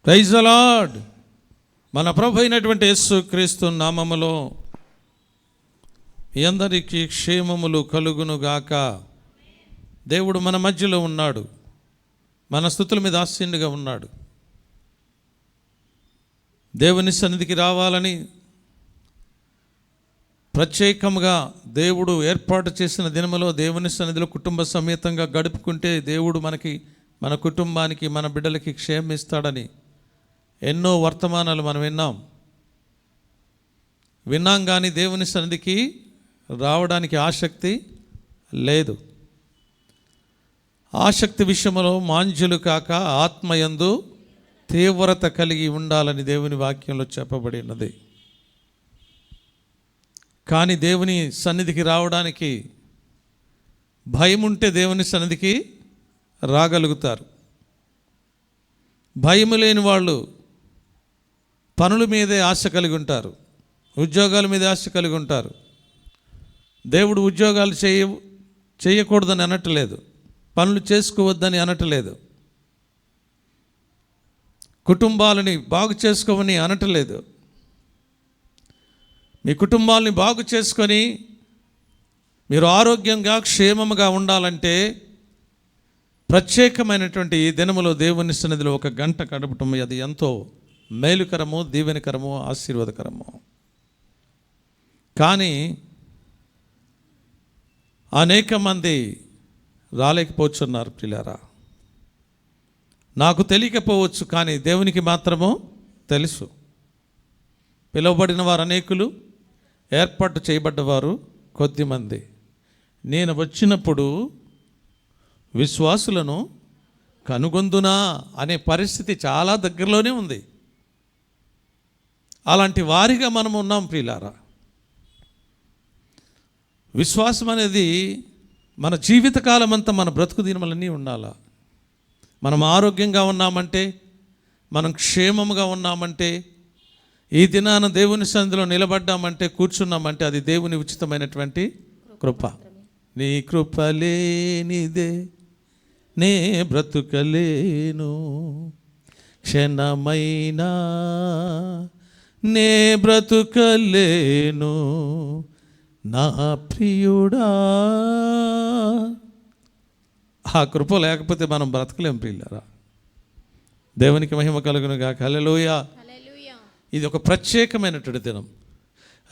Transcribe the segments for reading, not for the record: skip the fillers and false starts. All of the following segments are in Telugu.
Praise the lord. మన ప్రభు అయినటువంటి యేసు క్రీస్తు నామములో మీ అందరికీ క్షేమములు కలుగును గాక. దేవుడు మన మధ్యలో ఉన్నాడు, మన స్తుతుల మీద ఆసీనుగా ఉన్నాడు. దేవుని సన్నిధికి రావాలని ప్రత్యేకంగా దేవుడు ఏర్పాటు చేసిన దినములో దేవుని సన్నిధిలో కుటుంబ సమేతంగా గడుపుకుంటే దేవుడు మనకి, మన కుటుంబానికి, మన బిడ్డలకి క్షేమం ఇస్తాడని ఎన్నో వర్తమానాలు మనం విన్నాం కానీ దేవుని సన్నిధికి రావడానికి ఆసక్తి లేదు. ఆసక్తి విషయంలో మాంజులు కాక ఆత్మయందు తీవ్రత కలిగి ఉండాలని దేవుని వాక్యంలో చెప్పబడి ఉన్నది. కానీ దేవుని సన్నిధికి రావడానికి భయం ఉంటే దేవుని సన్నిధికి రాగలుగుతారు. భయము లేని వాళ్ళు పనుల మీదే ఆశ కలిగి ఉంటారు, ఉద్యోగాల మీద ఆశ కలిగి ఉంటారు. దేవుడు ఉద్యోగాలు చేయకూడదని అనట్లేదు, పనులు చేసుకోవద్దని అనట్లేదు, కుటుంబాలని బాగు చేసుకోమని అనట్లేదు. మీ కుటుంబాలని బాగు చేసుకొని మీరు ఆరోగ్యంగా క్షేమముగా ఉండాలంటే ప్రత్యేకమైనటువంటి ఈ దినములో దేవుని సన్నిధిలో 1 గంట గడపటం అది ఎంతో మేలుకరము, దీవెనకరము, ఆశీర్వాదకరము. కానీ అనేక మంది రాలేకపోతున్నారు ప్రియులారా. నాకు తెలియకపోవచ్చు, కానీ దేవునికి మాత్రము తెలుసు. పిలువబడిన వారు అనేకులు, ఏర్పాటు చేయబడ్డవారు కొద్దిమంది. నేను వచ్చినప్పుడు విశ్వాసులను కనుగొందునా అనే పరిస్థితి చాలా దగ్గరలోనే ఉంది. అలాంటి వారిగా మనం ఉన్నాం ప్రియులారా. విశ్వాసం అనేది మన జీవితకాలం అంతా మన బ్రతుకు దినములన్నీ ఉండాలా. మనం ఆరోగ్యంగా ఉన్నామంటే, మనం క్షేమముగా ఉన్నామంటే, ఈ దినాన దేవుని సన్నిధిలో నిలబడ్డామంటే, కూర్చున్నామంటే అది దేవుని ఉచితమైనటువంటి కృప. నీ కృప లేనిదే నే బ్రతుకలేను, క్షణమైనా నే బ్రతుకలేను నా ప్రియుడా. ఆ కృప లేకపోతే మనం బ్రతకలేం ప్రియులారా. దేవునికి మహిమ కలుగును గాక. హల్లెలూయా. ఇది ఒక ప్రత్యేకమైనటువంటి దినం.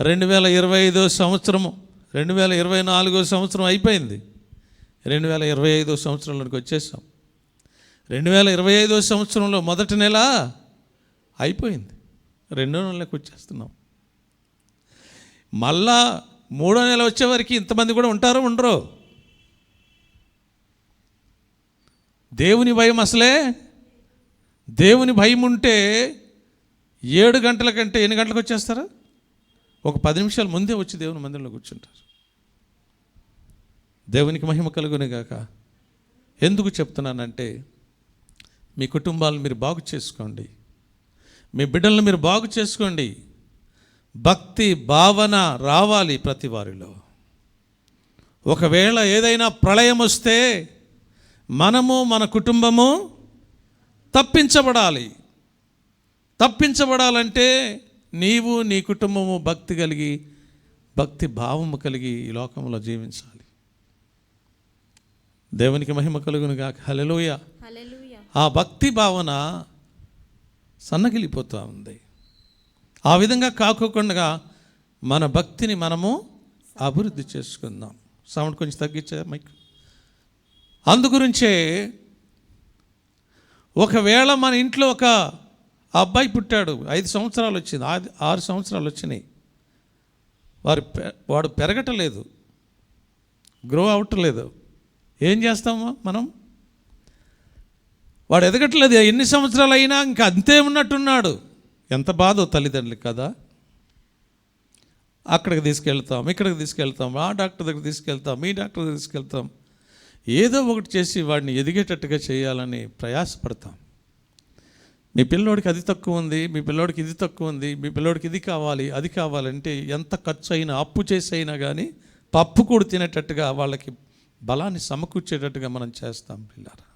2025 సంవత్సరము, 2024 సంవత్సరం అయిపోయింది, 2025 సంవత్సరంలోకి వచ్చేసాం. 2025 సంవత్సరంలో మొదటి నెల అయిపోయింది, 2వ నెలలోకి వచ్చేస్తున్నాం. మళ్ళా 3వ నెల వచ్చేవరకు ఇంతమంది కూడా ఉంటారో ఉండరో. దేవుని భయం అసలే, దేవుని భయం ఉంటే 7 గంటల కంటే ఎన్ని గంటలకు వచ్చేస్తారా? ఒక 10 నిమిషాల ముందే వచ్చి దేవుని మందిరంలో కూర్చుంటారు. దేవునికి మహిమ కలుగునే గాక. ఎందుకు చెప్తున్నానంటే, మీ కుటుంబాలను మీరు బాగు చేసుకోండి, మీ బిడ్డలను మీరు బాగు చేసుకోండి. భక్తి భావన రావాలి ప్రతి వారిలో. ఒకవేళ ఏదైనా ప్రళయం వస్తే మనము, మన కుటుంబము తప్పించబడాలంటే నీవు, నీ కుటుంబము భక్తి కలిగి, భక్తి భావము కలిగి ఈ లోకంలో జీవించాలి. దేవునికి మహిమ కలుగును గాక. హల్లెలూయా. ఆ భక్తి భావన సన్నగిలిపోతూ ఉంది. ఆ విధంగా కాకోకుండా మన భక్తిని మనము అభివృద్ధి చేసుకుందాం. సౌండ్ కొంచెం తగ్గించే మైక్. అందుగురించే ఒకవేళ మన ఇంట్లో ఒక అబ్బాయి పుట్టాడు, 5 సంవత్సరాలు వచ్చింది, 6 సంవత్సరాలు వచ్చినాయి, వాడు పెరగటలేదు, గ్రో అవ్వట్లేదు, ఏం చేస్తామో మనం? వాడు ఎదగట్లేదు, ఎన్ని సంవత్సరాలు అయినా ఇంకా అంతే ఉన్నట్టున్నాడు. ఎంత బాధో తల్లిదండ్రులకి కదా. అక్కడికి తీసుకెళ్తాం, ఇక్కడికి తీసుకెళ్తాం, ఆ డాక్టర్ దగ్గర తీసుకెళ్తాం, మీ డాక్టర్ దగ్గర తీసుకెళ్తాం, ఏదో ఒకటి చేసి వాడిని ఎదిగేటట్టుగా చేయాలని ప్రయాసపడతాం. మీ పిల్లోడికి అది తక్కువ ఉంది, మీ పిల్లోడికి ఇది తక్కువ ఉంది, మీ పిల్లోడికి ఇది కావాలి, అది కావాలంటే ఎంత ఖర్చు అయినా, అప్పు చేసి అయినా కానీ పప్పు కూడా తినేటట్టుగా వాళ్ళకి బలాన్ని సమకూర్చేటట్టుగా మనం చేస్తాం పిల్లారా.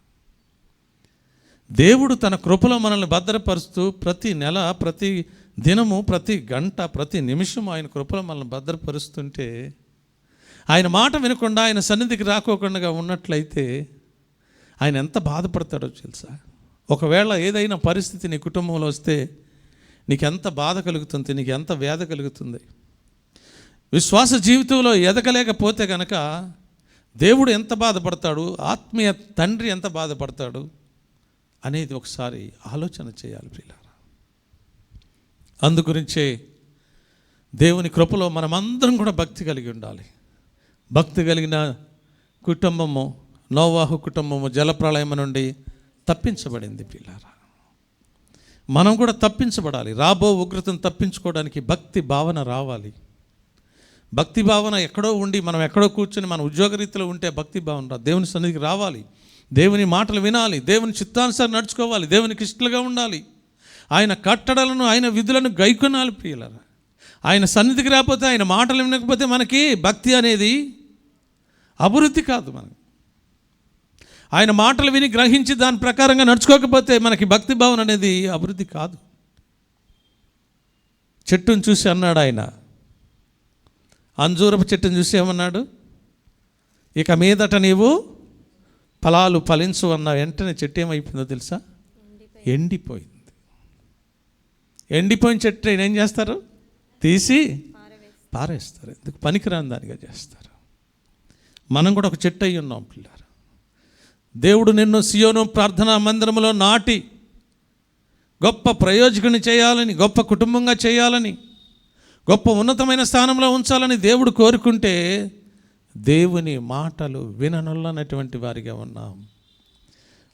దేవుడు తన కృపలో మనల్ని భద్రపరుస్తూ ప్రతి నెల, ప్రతి దినము, ప్రతి గంట, ప్రతి నిమిషం ఆయన కృపలో మనల్ని భద్రపరుస్తుంటే, ఆయన మాట వినకుండా ఆయన సన్నిధికి రాకోకుండా ఉన్నట్లయితే ఆయన ఎంత బాధపడతాడో తెలుసా? ఒకవేళ ఏదైనా పరిస్థితి నీ కుటుంబంలో వస్తే నీకు ఎంత బాధ కలుగుతుంది, నీకు ఎంత వేద కలుగుతుంది. విశ్వాస జీవితంలో ఎదగలేకపోతే కనుక దేవుడు ఎంత బాధపడతాడు, ఆత్మీయ తండ్రి ఎంత బాధపడతాడు అనేది ఒకసారి ఆలోచన చేయాలి ప్రియులారా. అందుగురించే దేవుని కృపలో మనమందరం కూడా భక్తి కలిగి ఉండాలి. భక్తి కలిగిన కుటుంబము, నోవాహు కుటుంబము జలప్రళయం నుండి తప్పించబడింది ప్రియులారా. మనం కూడా తప్పించబడాలి. రాబో ఉగ్రతను తప్పించుకోవడానికి భక్తి భావన రావాలి. భక్తి భావన ఎక్కడో ఉండి మనం ఎక్కడో కూర్చొని మన ఉద్యోగరీతిలో ఉంటే భక్తి భావన దేవుని సన్నిధికి రావాలి. దేవుని మాటలు వినాలి, దేవుని చిత్తానుసారం నడుచుకోవాలి, దేవునికి ఇష్టలుగా ఉండాలి, ఆయన కట్టడలను, ఆయన విధులను గైకొనాలి ప్రియులారా. ఆయన సన్నిధికి రాకపోతే, ఆయన మాటలు వినకపోతే మనకి భక్తి అనేది అభివృద్ధి కాదు. ఆయన మాటలు విని గ్రహించి దాని ప్రకారంగా నడుచుకోకపోతే మనకి భక్తి భావన అనేది అభివృద్ధి కాదు. చెట్టును చూసి అన్నాడు ఆయన, అంజూరపు చెట్టును చూసి ఏమన్నాడు, ఇక మీదట నీవు ఫలాలు ఫలించు అన్న వెంటనే చెట్టు ఏమైపోయిందో తెలుసా? ఎండిపోయింది. ఎండిపోయిన చెట్టు ఏం చేస్తారు? తీసి పారేస్తారు. ఎందుకు? పనికిరాని దానిగా చేస్తారు. మనం కూడా ఒక చెట్టు అయి ఉన్నాం పిల్లారు. దేవుడు నిన్ను సియోను ప్రార్థనా మందిరంలో నాటి గొప్ప ప్రయోజకుని చేయాలని, గొప్ప కుటుంబంగా చేయాలని, గొప్ప ఉన్నతమైన స్థానంలో ఉంచాలని దేవుడు కోరుకుంటే దేవుని మాటలు విననొల్లనటువంటి వారిగా ఉన్నాం.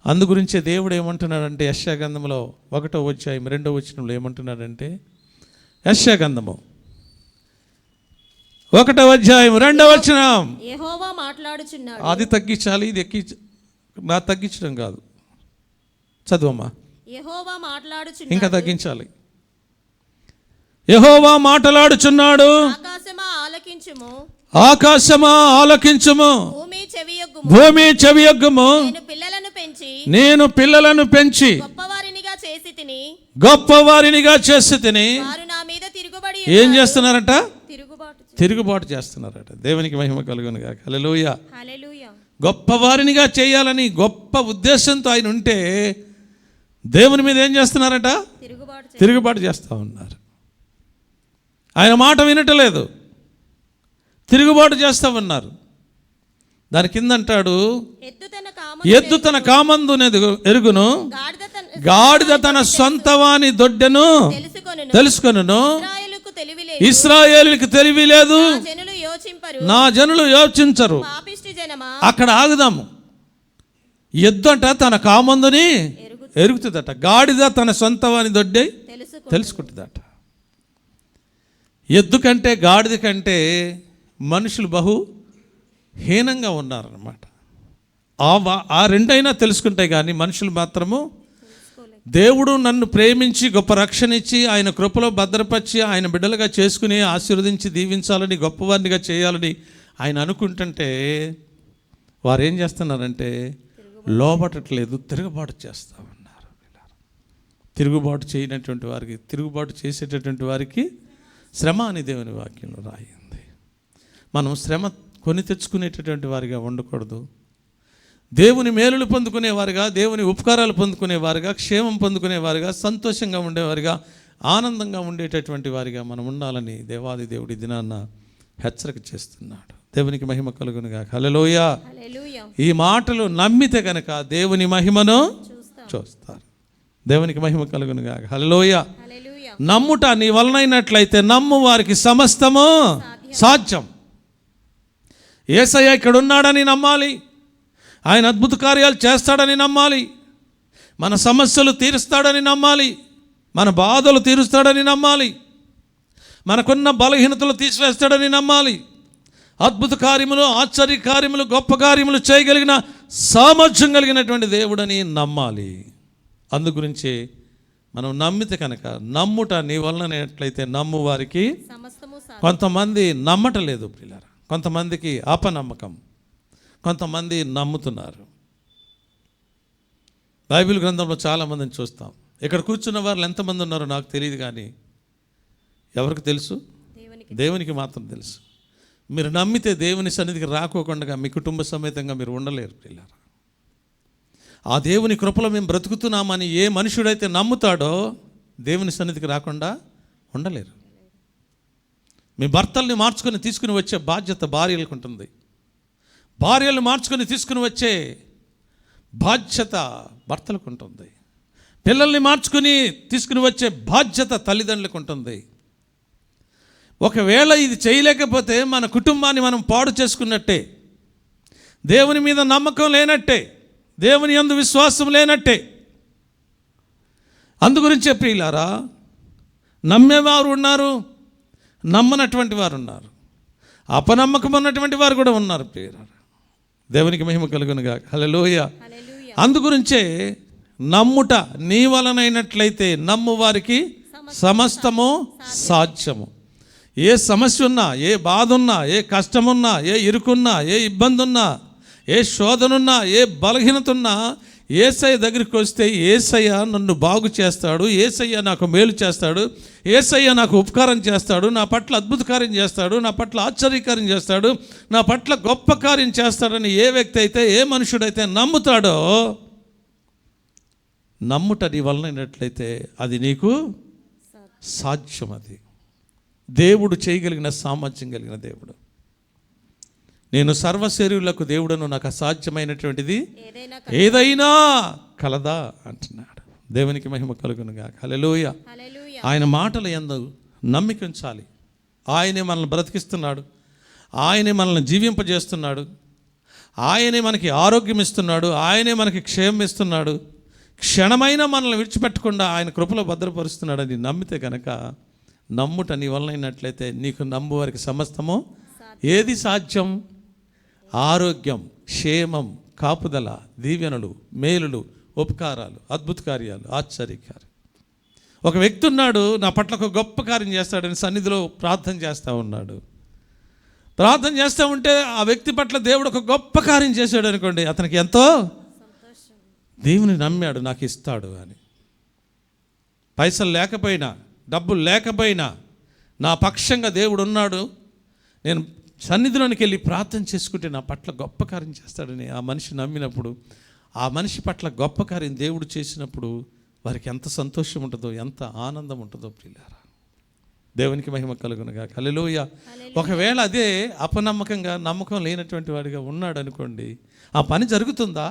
అందుగురించే దేవుడు ఏమంటున్నాడంటే యెషయా గ్రంథంలో 1వ అధ్యాయం 2వ వచనంలో ఏమంటున్నాడంటే, యెషయా గ్రంథము 1వ అధ్యాయం 2వ వచనం, యెహోవా మాట్లాడుచున్నాడు. అది తగ్గించాలి, ఇది నా తగ్గించడం కాదు, చదువమ్మా. యెహోవా మాట్లాడుచున్నాడు, ఇంకా తగ్గించాలి. యెహోవా మాట్లాడుచున్నాడు, ఆకాశమా ఆలకించుము, ఆకాశమా ఆలకించుము, భూమి చెవియొగ్గుము, భూమి చెవియొగ్గుము. నేను పిల్లలను పెంచి గొప్పవారినిగా చేసి తిని వారు నా మీద తిరుగుబడి ఏం చేస్తున్నారట? తిరుగుబాటు చేస్తున్నారట. దేవునికి మహిమ కలుగును గాక. హల్లెలూయా. హల్లెలూయా. గొప్పవారినిగా చేయాలని గొప్ప ఉద్దేశంతో ఆయన ఉంటే దేవుని మీద ఏం చేస్తున్నారట? తిరుగుబాటు చేస్తూ ఉన్నారు. ఆయన మాట వినటలేదు, తిరుగుబాటు చేస్తూ ఉన్నారు. దాని కింద అంటాడు, ఎద్దు తన కామందు ఎరుగును, గాడిద తన సొంతవాని దొడ్డెను తెలుసుకొనును. ఇశ్రాయేలునికి తెలివి లేదు, నా జనులు యోచించరు. అక్కడ ఆగుదాము. ఎద్దు అంట తన కామందుని ఎరుగుతుందట, గాడిద తన సొంతవాని దొడ్డే తెలుసుకుంటుందట. ఎద్దు కంటే గాడిద కంటే మనుషులు బహు హీనంగా ఉన్నారన్నమాట. ఆ రెండైనా తెలుసుకుంటాయి, కానీ మనుషులు మాత్రము దేవుడు నన్ను ప్రేమించి గొప్ప రక్షణ ఇచ్చి ఆయన కృపలో భద్రపరిచి ఆయన బిడ్డలుగా చేసుకుని ఆశీర్వదించి దీవించాలని, గొప్పవారినిగా చేయాలని ఆయన అనుకుంటుంటే వారు ఏం చేస్తున్నారంటే లోబట్టట్లేదు, తిరుగుబాటు చేస్తూ ఉన్నారు. తిరుగుబాటు చేయనటువంటి వారికి, తిరుగుబాటు చేసేటటువంటి వారికి శ్రమ అని దేవుని వాక్యంలో రాయింది. మనం శ్రమ కొని తెచ్చుకునేటటువంటి వారిగా ఉండకూడదు. దేవుని మేలులు పొందుకునేవారుగా, దేవుని ఉపకారాలు పొందుకునేవారుగా, క్షేమం పొందుకునేవారుగా, సంతోషంగా ఉండేవారుగా, ఆనందంగా ఉండేటటువంటి వారిగా మనం ఉండాలని దేవాది దేవుడి దినాన్న హెచ్చరిక చేస్తున్నాడు. దేవునికి మహిమ కలుగునుగా. హల్లెలూయా. ఈ మాటలు నమ్మితే కనుక దేవుని మహిమను చూస్తారు. దేవునికి మహిమ కలుగునుగా. హల్లెలూయా. నమ్ముట నీ వలనైనట్లయితే నమ్ము వారికి సమస్తము సాధ్యం. యేసయ్య ఇక్కడ ఉన్నాడని నమ్మాలి, ఆయన అద్భుత కార్యాలు చేస్తాడని నమ్మాలి, మన సమస్యలు తీరుస్తాడని నమ్మాలి, మన బాధలు తీరుస్తాడని నమ్మాలి, మనకున్న బలహీనతలు తీసివేస్తాడని నమ్మాలి. అద్భుత కార్యములు, ఆశ్చర్య కార్యములు, గొప్ప కార్యములు చేయగలిగిన సామర్థ్యం కలిగినటువంటి దేవుడని నమ్మాలి. అందుగురించి మనం నమ్మితే కనుక, నమ్ముట నీ వలనైనట్లయితే నమ్ము వారికి కొంతమంది నమ్మటలేదు పిల్లరా, కొంతమందికి అపనమ్మకం, కొంతమంది నమ్ముతున్నారు. బైబిల్ గ్రంథంలో చాలామందిని చూస్తాం. ఇక్కడ కూర్చున్న వాళ్ళు ఎంతమంది ఉన్నారో నాకు తెలియదు, కానీ ఎవరికి తెలుసు? దేవునికి మాత్రం తెలుసు. మీరు నమ్మితే దేవుని సన్నిధికి రాకోకుండా మీ కుటుంబ సమేతంగా మీరు ఉండలేరు పిల్లరా. ఆ దేవుని కృపలో మేము బ్రతుకుతున్నామని ఏ మనుషుడైతే నమ్ముతాడో దేవుని సన్నిధికి రాకుండా ఉండలేరు. మీ భర్తల్ని మార్చుకొని తీసుకుని వచ్చే బాధ్యత భార్యలకు ఉంటుంది. భార్యలు మార్చుకొని తీసుకుని వచ్చే బాధ్యత భర్తలకు ఉంటుంది. పిల్లల్ని మార్చుకొని తీసుకుని వచ్చే బాధ్యత తల్లిదండ్రులకు ఉంటుంది. ఒకవేళ ఇది చేయలేకపోతే మన కుటుంబాన్ని మనం పాడు చేసుకున్నట్టే, దేవుని మీద నమ్మకం లేనట్టే, దేవుని యందు విశ్వాసం లేనట్టే. అందుగురించే ప్రియులారా, నమ్మేవారు ఉన్నారు, నమ్మనటువంటి వారు ఉన్నారు, అపనమ్మకం ఉన్నటువంటి వారు కూడా ఉన్నారు ప్రియులారా. దేవునికి మహిమ కలుగునుగా. హల్లెలూయా. అందుగురించే నమ్ముట నీ వలనైనట్లయితే నమ్ము వారికి సమస్తము సాధ్యము. ఏ సమస్య ఉన్నా, ఏ బాధ ఉన్నా, ఏ కష్టమున్నా, ఏ ఇరుకున్నా, ఏ ఇబ్బంది ఉన్నా, ఏ శోధనున్నా, ఏ బలహీనత ఉన్నా, యేసయ్య దగ్గరికి వస్తే యేసయ్య నన్ను బాగు చేస్తాడు, యేసయ్య నాకు మేలు చేస్తాడు, యేసయ్య నాకు ఉపకారం చేస్తాడు, నా పట్ల అద్భుత కార్యం చేస్తాడు, నా పట్ల ఆశ్చర్యకార్యం చేస్తాడు, నా పట్ల గొప్ప కార్యం చేస్తాడని ఏ వ్యక్తి అయితే, ఏ మనుషుడైతే నమ్ముతాడో, నమ్ముట నీ వలనైనట్లయితే అది నీకు సాధ్యం. అది దేవుడు చేయగలిగిన సామర్థ్యం కలిగిన దేవుడు. నేను సర్వశరీరులకు దేవుడను, నాకు అసాధ్యమైనటువంటిది ఏదైనా కలదా అంటున్నాడు. దేవునికి మహిమ కలుగునుగా. హల్లెలూయా. ఆయన మాటల యందు నమ్మిక ఉంచాలి. ఆయనే మనల్ని బ్రతికిస్తున్నాడు, ఆయనే మనల్ని జీవింపజేస్తున్నాడు, ఆయనే మనకి ఆరోగ్యం ఇస్తున్నాడు, ఆయనే మనకి క్షేమం ఇస్తున్నాడు. క్షణమైనా మనల్ని విడిచిపెట్టకుండా ఆయన కృపలో భద్రపరుస్తున్నాడని నమ్మితే కనుక, నమ్ముట నీ వలనైనట్లయితే నీకు నమ్ము వారికి సమస్తము ఏది సాధ్యం? ఆరోగ్యం, క్షేమం, కాపుదల, దీవెనలు, మేలులు, ఉపకారాలు, అద్భుత కార్యాలు, ఆశ్చర్యకార్యాలు. ఒక వ్యక్తి ఉన్నాడు, నా పట్ల ఒక గొప్ప కార్యం చేస్తాడని సన్నిధిలో ప్రార్థన చేస్తూ ఉన్నాడు. ప్రార్థన చేస్తూ ఉంటే ఆ వ్యక్తి పట్ల దేవుడు ఒక గొప్ప కార్యం చేశాడు అనుకోండి, అతనికి ఎంతో దేవుని నమ్మాడు, నాకు ఇస్తాడు అని. పైసలు లేకపోయినా, డబ్బులు లేకపోయినా, నా పక్షంగా దేవుడు ఉన్నాడు, నేను సన్నిధిలోనికి వెళ్ళి ప్రార్థన చేసుకుంటే నా పట్ల గొప్ప కార్యం చేస్తాడని ఆ మనిషి నమ్మినప్పుడు, ఆ మనిషి పట్ల గొప్ప కార్యం దేవుడు చేసినప్పుడు వారికి ఎంత సంతోషం ఉంటుందో, ఎంత ఆనందం ఉంటుందో ప్రియులారా. దేవునికి మహిమ కలుగునుగా. హల్లెలూయా. ఒకవేళ అదే అపనమ్మకంగా, నమ్మకం లేనటువంటి వాడిగా ఉన్నాడు అనుకోండి, ఆ పని జరుగుతుందా?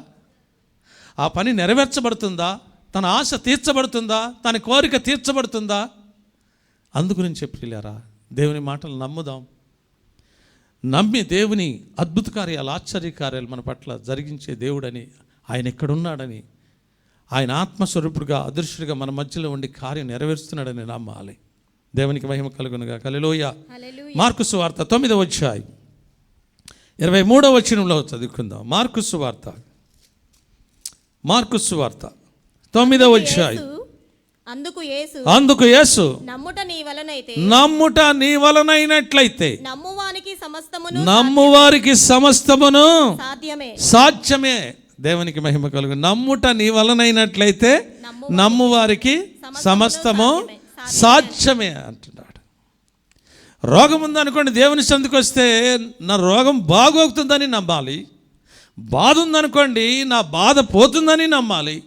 ఆ పని నెరవేర్చబడుతుందా? తన ఆశ తీర్చబడుతుందా? తన కోరిక తీర్చబడుతుందా? అందుగురించి ప్రియులారా, దేవుని మాటలు నమ్ముదాం. నమ్మి దేవుని అద్భుత కార్యాలు, ఆశ్చర్య కార్యాలు మన పట్ల జరిగించే దేవుడని, ఆయన ఎక్కడున్నాడని, ఆయన ఆత్మస్వరూపుడుగా, అదృశ్యుడిగా మన మధ్యలో ఉండి కార్యం నెరవేరుస్తున్నాడని నమ్మాలి. దేవునికి మహిమ కలుగునుగా. హల్లెలూయా. మార్కు సువార్త 9వ అధ్యాయం 23వ వచనంలో చదువుకుందాం. మార్కు సువార్త 9వ అధ్యాయం. అందుకు యేసు నమ్ముట నీ వలనైనట్లయితే నమ్ము వారికి సమస్తమును సాధ్యమే. దేవునికి మహిమ కలుగు. నమ్ముట నీ వలనైనట్లయితే నమ్ము వారికి సమస్తము సాధ్యమే అంటున్నాడు. రోగం ఉందనుకోండి, దేవుని సన్నిధికి వస్తే నా రోగం బాగోగుతుందని నమ్మాలి. బాధ ఉందనుకోండి, నా బాధ పోతుందని నమ్మాలి.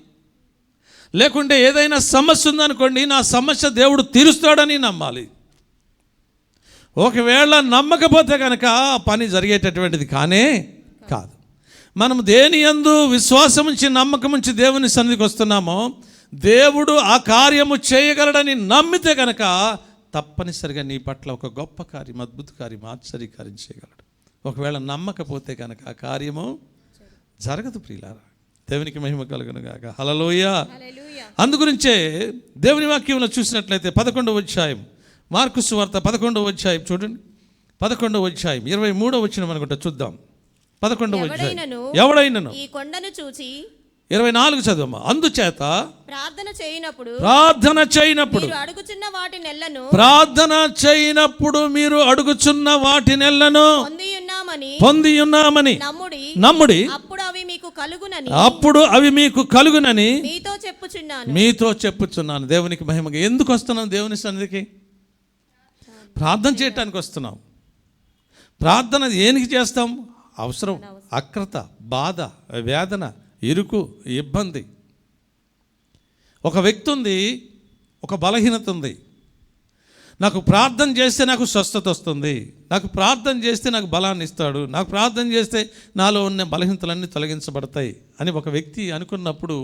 లేకుంటే ఏదైనా సమస్య ఉందనుకోండి, నా సమస్య దేవుడు తీరుస్తాడని నమ్మాలి. ఒకవేళ నమ్మకపోతే కనుక పని జరిగేటటువంటిది కానే కాదు. మనం దేని యందు విశ్వాసం ఉంచి, నమ్మకం ఉంచి దేవుని సన్నిధికి వస్తున్నామో, దేవుడు ఆ కార్యము చేయగలడని నమ్మితే కనుక తప్పనిసరిగా నీ పట్ల ఒక గొప్ప కార్యం, అద్భుత కార్యం, ఆశ్చర్య కార్యం చేయగలడు. ఒకవేళ నమ్మకపోతే కనుక ఆ కార్యము జరగదు ప్రియులారా. దేవునికి మహిమ కలుగునుగాక. హల్లెలూయా. అందుగురించే దేవుని వాక్యంలో చూసినట్లయితే 11వ అధ్యాయం, మార్కు సువార్త 11వ అధ్యాయం చూడండి. 11వ అధ్యాయం 23వ వచనం అనుకుంటా, చూద్దాం. 11వ అధ్యాయం. ఎవడైనను ఈ కొండను చూచి 24 చదువమ్మా. అందుచేత ప్రార్థన చేయనప్పుడు ప్రార్థన చేయనప్పుడు మీరు అడుగుచున్న వాటినెల్లను పొంది ఉన్నామని నమ్ముడి, మీకు కలుగునని అప్పుడు అవి మీకు కలుగునని మీతో చెప్పుచున్నాను. దేవునికి మహిమగా. ఎందుకు వస్తున్నాం దేవుని సన్నిధికి? ప్రార్థన చేయటానికి వస్తున్నాం. ప్రార్థన ఏనికి చేస్తాం? అవసరం, అక్రత, బాధ, వేదన, ఇరుకు, ఇబ్బంది. ఒక వ్యక్తి ఉంది, ఒక బలహీనత ఉంది. నాకు ప్రార్థన చేస్తే నాకు స్వస్థత వస్తుంది, నాకు ప్రార్థన చేస్తే నాకు బలాన్ని ఇస్తాడు, నాకు ప్రార్థన చేస్తే నాలో ఉన్న బలహీనతలన్నీ తొలగించబడతాయి అని ఒక వ్యక్తి అనుకున్నప్పుడు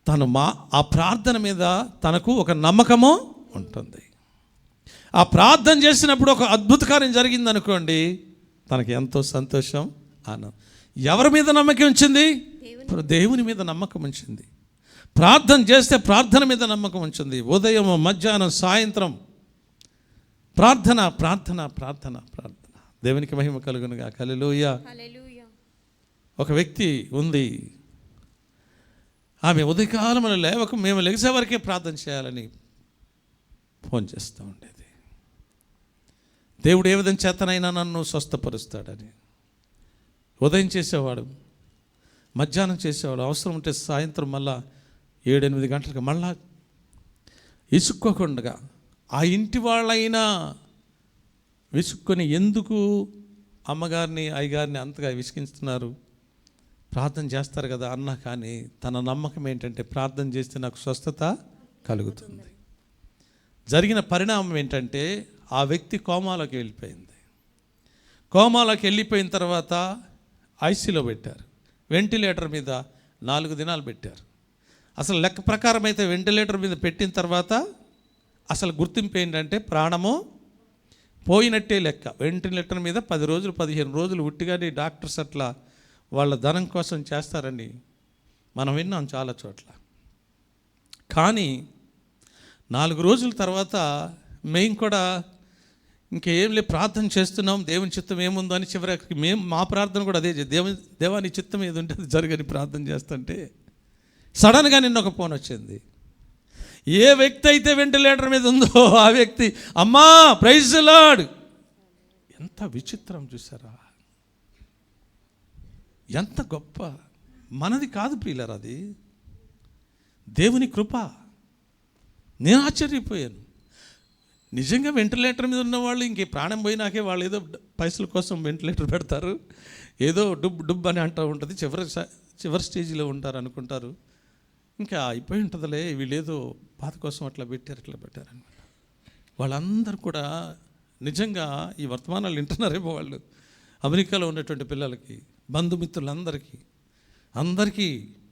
తను ఆ ప్రార్థన మీద తనకు ఒక నమ్మకము ఉంటుంది. ఆ ప్రార్థన చేసినప్పుడు ఒక అద్భుత కార్యం జరిగింది అనుకోండి, తనకి ఎంతో సంతోషం, ఆనందం. ఎవరి మీద నమ్మకం ఉంచింది? దేవుని మీద నమ్మకం ఉంచింది. ప్రార్థన చేస్తే ప్రార్థన మీద నమ్మకం ఉంచింది. ఉదయం, మధ్యాహ్నం, సాయంత్రం ప్రార్థన ప్రార్థన ప్రార్థన ప్రార్థన. దేవునికి మహిమ కలుగునుగా. హల్లెలూయా. ఒక వ్యక్తి ఉంది, ఆమె ఉదయకాలంలో లేవక మేము లెగిసే వరకే ప్రార్థన చేయాలని ఫోన్ చేస్తూ ఉండేది. దేవుడు ఏ విధంగా చేతనైనా నన్ను స్వస్థపరుస్తాడని. ఉదయం చేసేవాడు, మధ్యాహ్నం చేసేవాడు, అవసరం ఉంటే సాయంత్రం మళ్ళా 7-8 గంటలకు మళ్ళా విసుక్కోకుండా. ఆ ఇంటి వాళ్ళైనా విసుక్కొని ఎందుకు అమ్మగారిని అయ్యగారిని అంతగా విసిగిస్తున్నారు, ప్రార్థన చేస్తారు కదా అన్నా కానీ తన నమ్మకం ఏంటంటే ప్రార్థన చేస్తే నాకు స్వస్థత కలుగుతుంది. జరిగిన పరిణామం ఏంటంటే ఆ వ్యక్తి కోమాలోకి వెళ్ళిపోయింది. కోమాలోకి వెళ్ళిపోయిన తర్వాత ఐసీలో పెట్టారు. వెంటిలేటర్ మీద 4 దినాలు పెట్టారు. అసలు లెక్క ప్రకారం అయితే వెంటిలేటర్ మీద పెట్టిన తర్వాత అసలు గుర్తింపు ఏంటంటే ప్రాణము పోయినట్టే లెక్క. వెంటిలేటర్ మీద 10 రోజులు 15 రోజులు ఉట్టిగానే డాక్టర్స్ అట్లా వాళ్ళ ధనం కోసం చేస్తారని మనం విన్నాం చాలా చోట్ల. కానీ 4 రోజుల తర్వాత మేము కూడా ఇంకేం లేదు, ప్రార్థన చేస్తున్నాం, దేవుని చిత్తం ఏముందో అని చివరికి మా ప్రార్థన కూడా అదే, దేవాని చిత్తం ఏది ఉంటే అది జరగని ప్రార్థన చేస్తుంటే సడన్గా నిన్న ఒక ఫోన్ వచ్చింది. ఏ వ్యక్తి అయితే వెంటిలేటర్ మీద ఉందో ఆ వ్యక్తి, అమ్మా ప్రైజ్ ది లార్డ్. ఎంత విచిత్రం చూసారా, ఎంత గొప్ప. మనది కాదు ప్రియులారా, అది దేవుని కృప. నేను ఆశ్చర్యపోయాను. నిజంగా వెంటిలేటర్ మీద ఉన్న వాళ్ళు ఇంకే ప్రాణం పోయినాకే వాళ్ళు ఏదో పైసల కోసం వెంటిలేటర్ పెడతారు, ఏదో డుబ్ అని అంటూ ఉంటుంది, చివరి స్టేజ్లో ఉంటారు అనుకుంటారు. ఇంకా అయిపోయి ఉంటుందిలే, వీళ్ళు ఏదో బాధ కోసం అట్లా పెట్టారనమాట. వాళ్ళందరూ కూడా నిజంగా ఈ వర్తమానాలు వింటున్నారేమో వాళ్ళు. అమెరికాలో ఉన్నటువంటి పిల్లలకి, బంధుమిత్రులందరికీ అందరికీ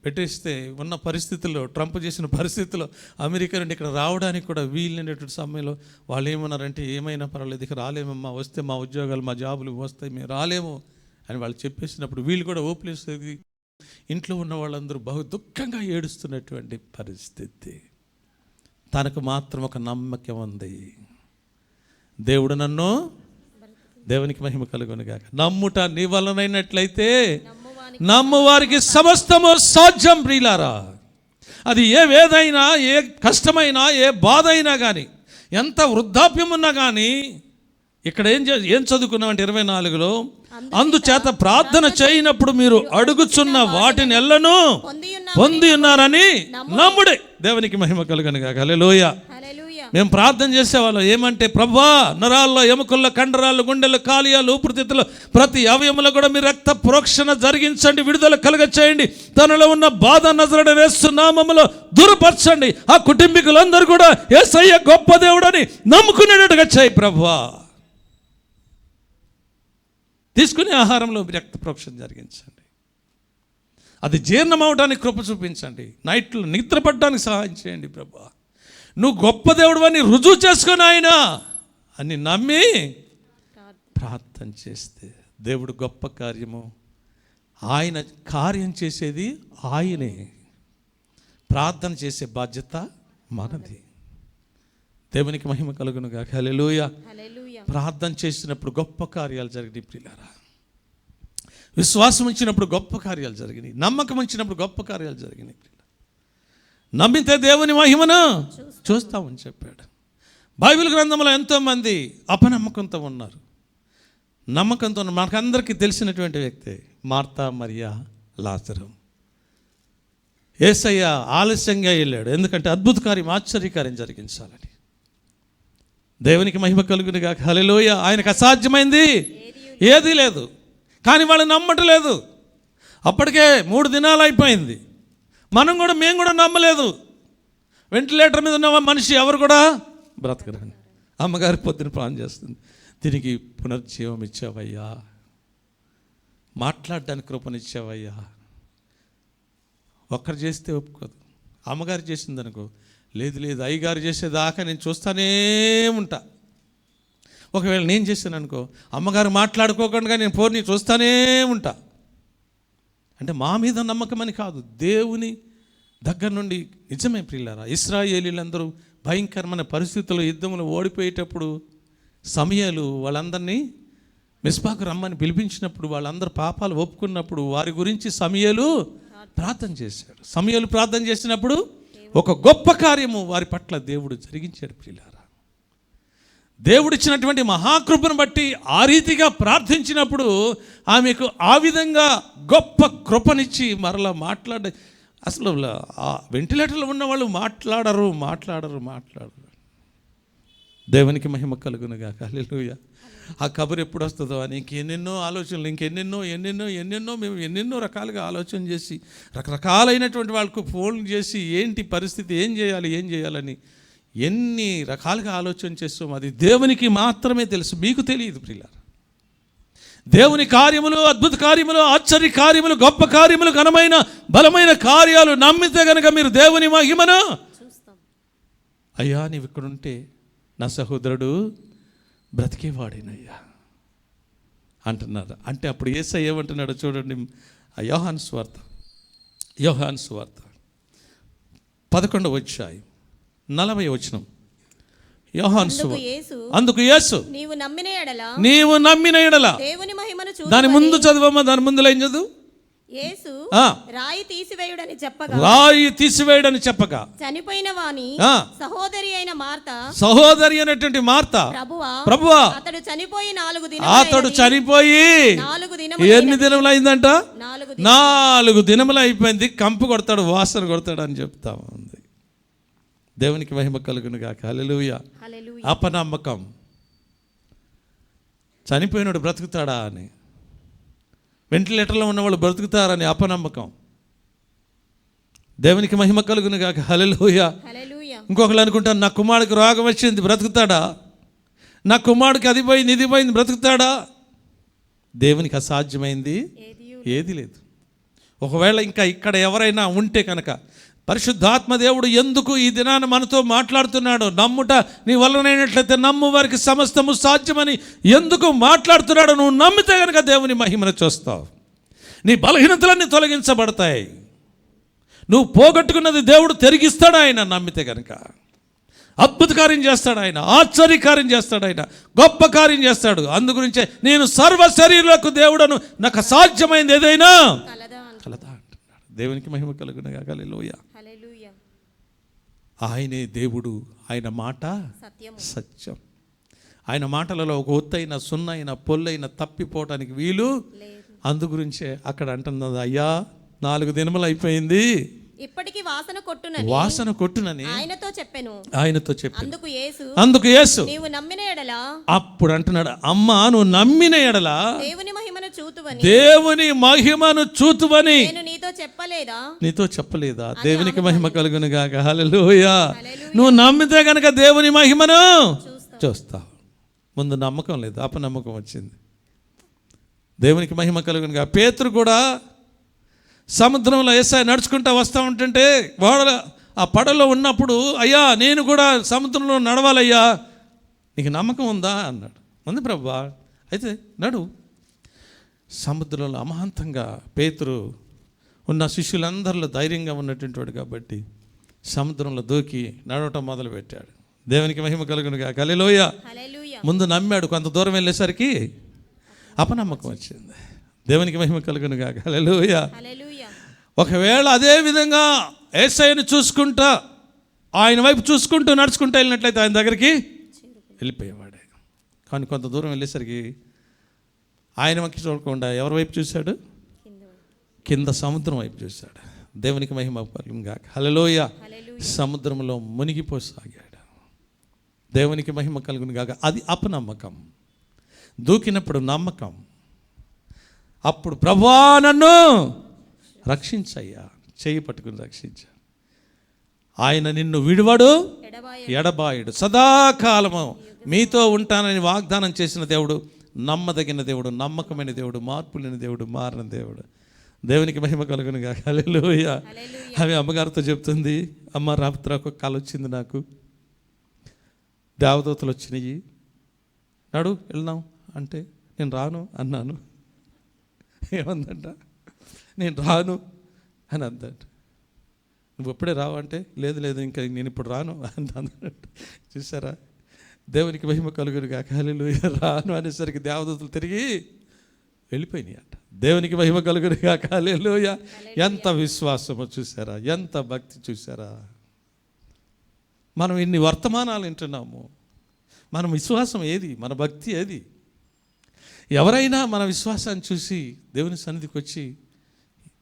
పెట్టేస్తే ఉన్న పరిస్థితుల్లో, ట్రంప్ చేసిన పరిస్థితుల్లో అమెరికా నుండి ఇక్కడ రావడానికి కూడా వీలైనటువంటి సమయంలో వాళ్ళు ఏమన్నారంటే, ఏమైనా పర్వాలేదు ఇక రాలేమమ్మా, వస్తే మా ఉద్యోగాలు మా జాబులు వస్తాయి, మేము రాలేము అని వాళ్ళు చెప్పేసినప్పుడు వీళ్ళు కూడా ఓపిలేస్తుంది. ఇంట్లో ఉన్న వాళ్ళందరూ బహు దుఃఖంగా ఏడుస్తున్నటువంటి పరిస్థితి. తనకు మాత్రం ఒక నమ్మకం ఉంది, దేవుడు నన్ను, దేవునికి మహిమ కలుగునుగాక. నమ్ముట నీ వలనైనట్లయితే నమ్మువారికి సమస్తము సాధ్యం ప్రియులారా. అది ఏ వేదైనా, ఏ కష్టమైనా, ఏ బాధ అయినా కానీ, ఎంత వృద్ధాప్యం ఉన్నా కానీ, ఇక్కడ ఏం చదువుకున్నామంటే 24లో, అందుచేత ప్రార్థన చేయనప్పుడు మీరు అడుగుచున్న వాటిని ఎల్లను పొంది ఉన్నారని నమ్ముడే. దేవునికి మహిమ కలుగునుగాక. హల్లెలూయా. మేము ప్రార్థన చేసేవాళ్ళం ఏమంటే, ప్రభువా నరాల్లో, ఎముకల్లో, కండరాలు, గుండెలు, కాలియాలు, ఊపిరితిత్తులు ప్రతి అవయములో కూడా మీరు రక్త ప్రోక్షణ జరిగించండి, విడుదల కలుగ చేయండి, తనలో ఉన్న బాధ నజరేయుడైన యేసు నామములో దూరపరచండి. ఆ కుటుంబీకులందరూ కూడా యేసయ్య గొప్ప దేవుడని నమ్ముకునేటట్టుగా చేయి ప్రభువా. తీసుకునే ఆహారంలో రక్త ప్రోక్షణ జరిగించండి, అది జీర్ణం అవడానికి కృప చూపించండి, నైట్లో నిద్రపడడానికి సహాయం చేయండి ప్రభువా. నువ్వు గొప్ప దేవుడు అని రుజువు చేసుకొని ఆయన అని నమ్మి ప్రార్థన చేస్తే దేవుడు గొప్ప కార్యము, ఆయన కార్యం చేసేది ఆయనే. ప్రార్థన చేసే బాధ్యత మనది. దేవునికి మహిమ కలుగునుగాక. హల్లెలూయా. ప్రార్థన చేసినప్పుడు గొప్ప కార్యాలు జరిగినాయి ప్రియులారా. విశ్వాసం ఉంచినప్పుడు గొప్ప కార్యాలు జరిగినాయి, నమ్మకం ఉంచినప్పుడు గొప్ప కార్యాలు జరిగినాయి. నమ్మితే దేవుని మహిమను చూస్తామని చెప్పాడు. బైబిల్ గ్రంథంలో ఎంతోమంది అపనమ్మకంతో ఉన్నారు, నమ్మకంతో మనకందరికీ తెలిసినటువంటి వ్యక్తి మార్తా, మరియా, లాజరు. యేసయ్య ఆలస్యంగా వెళ్ళాడు, ఎందుకంటే అద్భుత కార్యం, ఆశ్చర్యకార్యం జరిగించాలని. దేవునికి మహిమ కలుగును గాక. హల్లెలూయా. ఆయనకు అసాధ్యమైంది ఏదీ లేదు. కానీ వాళ్ళు నమ్మట్లేదు. అప్పటికే 3 దినాలు అయిపోయింది. మేము కూడా నమ్మలేదు. వెంటిలేటర్ మీద ఉన్న మనిషి ఎవరు కూడా బ్రతకరని. అమ్మగారి పొద్దున ప్రాణం చేస్తుంది. తిరిగి పునర్జీవం ఇచ్చావయ్యా, మాట్లాడడానికి కృపనిచ్చావయ్యా. ఒక్కరు చేస్తే ఒప్పుకోదు. అమ్మగారు చేసిందనుకో, లేదు అయ్యగారు చేసేదాకా నేను చూస్తానే ఉంటా. ఒకవేళ నేను చేశాను అనుకో, అమ్మగారు మాట్లాడుకోకుండా నేను పోనీ చూస్తానే ఉంటా. అంటే మా మీద నమ్మకమని కాదు, దేవుని దగ్గర నుండి. నిజమే ప్రియులారా, ఇశ్రాయేలీలందరూ భయంకరమైన పరిస్థితుల్లో యుద్ధంలో ఓడిపోయేటప్పుడు సమూయేలు వాళ్ళందరినీ మిస్పాకు రమ్మని పిలిపించినప్పుడు, వాళ్ళందరూ పాపాలు ఒప్పుకున్నప్పుడు వారి గురించి సమూయేలు ప్రార్థన చేశాడు. సమూయేలు ప్రార్థన చేసినప్పుడు ఒక గొప్ప కార్యము వారి పట్ల దేవుడు జరిగించాడు. ప్రియులారా, దేవుడిచ్చినటువంటి మహాకృపను బట్టి ఆ రీతిగా ప్రార్థించినప్పుడు ఆమెకు ఆ విధంగా గొప్ప కృపనిచ్చి మరలా అసలు ఆ వెంటిలేటర్లో ఉన్న వాళ్ళు మాట్లాడరు. దేవునికి మహిమ కలుగునుగాక. హల్లెలూయా. ఆ కబురు ఎప్పుడు వస్తుందో అని ఇంకెన్నెన్నో ఆలోచనలు, ఎన్నెన్నో మేము ఎన్నెన్నో రకాలుగా ఆలోచన చేసి రకరకాలైనటువంటి వాళ్ళకు ఫోన్లు చేసి ఏంటి పరిస్థితి, ఏం చేయాలని ఎన్ని రకాలుగా ఆలోచన చేస్తాం. అది దేవునికి మాత్రమే తెలుసు, మీకు తెలియదు ప్రియులారా. దేవుని కార్యములు, అద్భుత కార్యములు, ఆశ్చర్య కార్యములు, గొప్ప కార్యములు, ఘనమైన బలమైన కార్యాలు నమ్మితే కనుక మీరు దేవుని మహిమను చూస్తాం. అయ్యా నీవు ఇక్కడుంటే నా సహోదరుడు బ్రతికేవాడేనయ్యా అంటున్నారు. అంటే అప్పుడు యేసయ్య ఏమంటున్నాడు చూడండి. యోహాను సువార్త 11వ అధ్యాయం 40వ వచనం. యోహాను సువార్త. అందుకు యేసు నీవు నమ్మిన ఎడల దేవుని మహిమను చూస్తావు. దాని ముందు చదువమ్మా, దాని ముందులో ఏం చదువు. యేసు రాయి తీసివేయడని చెప్పగా చనిపోయిన వాని సహోదరి అయినటువంటి మార్త, ప్రభువా అతడు చనిపోయి 4 దినములు ఎన్ని దినములు అయిందంట? 4 దినములు అయిపోయింది. కంపు కొడతాడు, వాసన కొడతాడు అని చెప్తా ఉంది. దేవునికి మహిమ కలుగును గాక. హల్లెలూయా. అపనమ్మకం, చనిపోయినాడు బ్రతుకుతాడా అని, వెంటిలేటర్లో ఉన్నవాళ్ళు బ్రతుకుతారని అపనమ్మకం. దేవునికి మహిమ కలుగును గాక. హల్లెలూయా. ఇంకొకళ్ళు అనుకుంటారు, నా కుమారుడికి రోగం వచ్చింది బ్రతుకుతాడా, నా కుమారుడికి అది పోయింది ఇది పోయింది బ్రతుకుతాడా? దేవునికి అసాధ్యమైంది ఏది లేదు. ఒకవేళ ఇంకా ఇక్కడ ఎవరైనా ఉంటే కనుక పరిశుద్ధాత్మ దేవుడు ఎందుకు ఈ దినాన్ని మనతో మాట్లాడుతున్నాడు, నమ్ముట నీ వల్లనైనట్లయితే నమ్ము వారికి సమస్తము సాధ్యమని ఎందుకు మాట్లాడుతున్నాడు? నువ్వు నమ్మితే కనుక దేవుని మహిమను చూస్తావు. నీ బలహీనతలన్నీ తొలగించబడతాయి. నువ్వు పోగొట్టుకున్నది దేవుడు తిరిగిస్తాడు ఆయన నమ్మితే కనుక. అద్భుత కార్యం చేస్తాడు ఆయన, ఆశ్చర్యకార్యం చేస్తాడు ఆయన, గొప్ప కార్యం చేస్తాడు. అందుగురించే నేను సర్వ శరీరులకు దేవుడను, నాకు అసాధ్యమైంది ఏదైనా కలదా అంటున్నాడు. దేవునికి మహిమ కలుగును గాక. హల్లెలూయా. ఆయనే దేవుడు, ఆయన మాట సత్యం. ఆయన మాటలలో ఒక ఒత్తైన సున్నైన పొల్లైన తప్పిపోవటానికి వీలు. అందుగురించే అక్కడ అంటున్నది, అయ్యా 4 దినములు అయిపోయింది, ఇప్పటికి వాసన కొట్టునని ఆయనతో చెప్పాను. అందుకు యేసు నీవు నమ్మిన ఎడల, అప్పుడు అంటున్నాడు, అమ్మా నువ్వు నమ్మిన ఎడల దేవుని మహిమను చూతువని నేను నీతో చెప్పలేదా? దేవునికి మహిమ కలుగును గాక. హల్లెలూయా. నువ్వు నమ్మితే కనుక దేవుని మహిమను చూస్తావు. ముందు నమ్మకం లేదు, అపనమ్మకం వచ్చింది. దేవునికి మహిమ కలుగును గాక. పేతురు కూడా సముద్రంలో యేసయ్య నడుచుకుంటూ వస్తూ ఉంటుంటే ఆ పడవలో ఉన్నప్పుడు, అయ్యా నేను కూడా సముద్రంలో నడవాలయ్యా, నీకు నమ్మకం ఉందా అన్నాడు. ఉంది ప్రభువా, అయితే నడు. సముద్రంలో అమాంతంగా పేతురు ఉన్న శిష్యులందరిలో ధైర్యంగా ఉన్నటువంటి వాడు కాబట్టి సముద్రంలో దూకి నడవటం మొదలుపెట్టాడు. దేవునికి మహిమ కలుగును గాక. హల్లెలూయా. ముందు నమ్మాడు, కొంత దూరం వెళ్ళేసరికి అపనమ్మకం వచ్చింది. దేవునికి మహిమ కలుగును గాక. హల్లెలూయా. ఒకవేళ అదే విధంగా యేసయ్యను చూసుకుంటా, ఆయన వైపు చూసుకుంటూ నడుచుకుంటూ వెళ్ళినట్లయితే ఆయన దగ్గరికి వెళ్ళిపోయేవాడే. కానీ కొంత దూరం వెళ్ళేసరికి ఆయన వైపు చూడకుండా ఎవరి వైపు చూశాడు? కింద సముద్రం వైపు చూశాడు. దేవునికి మహిమ కలుగునుగాక. హల్లెలూయా. హల్లెలూయా. సముద్రంలో మునిగిపోసాగాడు. దేవునికి మహిమ కలుగునుగాక. అది అపనమ్మకం. దూకినప్పుడు నమ్మకం. అప్పుడు ప్రభువా నన్ను రక్షించయ్యా, చెయ్యి పట్టుకుని రక్షించా. ఆయన నిన్ను విడువడు, ఎడబాయుడు, సదాకాలము మీతో ఉంటానని వాగ్దానం చేసిన దేవుడు, నమ్మదగిన దేవుడు, నమ్మకమైన దేవుడు, మార్పు లేని దేవుడు, మారిన దేవుడు. దేవునికి మహిమ కలుగునుగాక. హల్లెలూయా. ఆమె అమ్మగారితో చెప్తుంది, అమ్మ రాత్రి ఒక కల వచ్చింది నాకు, దేవదూతలు వచ్చినాయి, నడు వెళ్దాం అంటే నేను రాను అన్నాను. ఏమందంట, నేను రాను అని అందంట. నువ్వు ఎప్పుడే రావు అంటే లేదు లేదు ఇంకా నేను ఇప్పుడు రాను అందంట. చూసారా, దేవునికి మహిమ కలుగునుగాక. హల్లెలూయా. రాను అనేసరికి దేవదూతలు తిరిగి వెళ్ళిపోయినాయి అంట. దేవునికి మహిమ కలుగునుగాక. హల్లెలూయా. ఎంత విశ్వాసమో చూసారా, ఎంత భక్తి చూసారా. మనం ఇన్ని వర్తమానాలు వింటున్నాము, మన విశ్వాసం ఏది, మన భక్తి ఏది? ఎవరైనా మన విశ్వాసాన్ని చూసి దేవుని సన్నిధికి వచ్చి,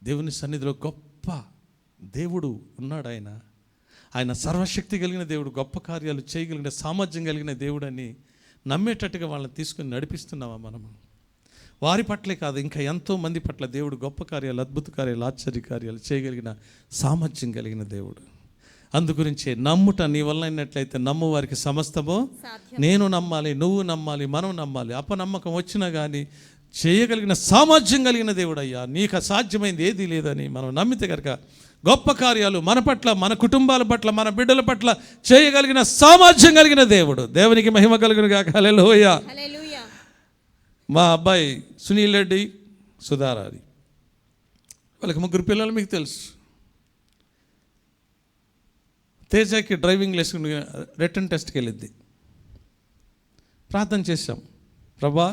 దేవుని సన్నిధిలో గొప్ప దేవుడు ఉన్నాడు, ఆయన సర్వశక్తి కలిగిన దేవుడు, గొప్ప కార్యాలు చేయగలిగిన సామర్థ్యం కలిగిన దేవుడు అని నమ్మేటట్టుగా వాళ్ళని తీసుకుని నడిపిస్తున్నామా మనము? వారి పట్లే కాదు, ఇంకా ఎంతోమంది పట్ల దేవుడు గొప్ప కార్యాలు, అద్భుత కార్యాలు, ఆశ్చర్య కార్యాలు చేయగలిగిన సామర్థ్యం కలిగిన దేవుడు. అందుగురించే నమ్ముట నీ వల్ల అయినట్లయితే నమ్ము వారికి సమస్తము. నేను నమ్మాలి, నువ్వు నమ్మాలి, మనం నమ్మాలి. అపనమ్మకం వచ్చినా కానీ చేయగలిగిన సామర్థ్యం కలిగిన దేవుడు అయ్యా, నీకు అసాధ్యమైంది ఏదీ లేదని మనం నమ్మితే కనుక గొప్ప కార్యాలు మన పట్ల, మన కుటుంబాల పట్ల, మన బిడ్డల పట్ల చేయగలిగిన సామర్థ్యం కలిగిన దేవుడు. దేవునికి మహిమ కలుగునుగాక. హల్లెలూయా. మా అబ్బాయి సునీల్ రెడ్డి, సుధారాది, వాళ్ళకి 3 పిల్లలు, మీకు తెలుసు. తేజకి డ్రైవింగ్ లెసన్ రిటర్న్ టెస్ట్కి వెళ్ళిద్ది. ప్రార్థన చేశాం, ప్రభా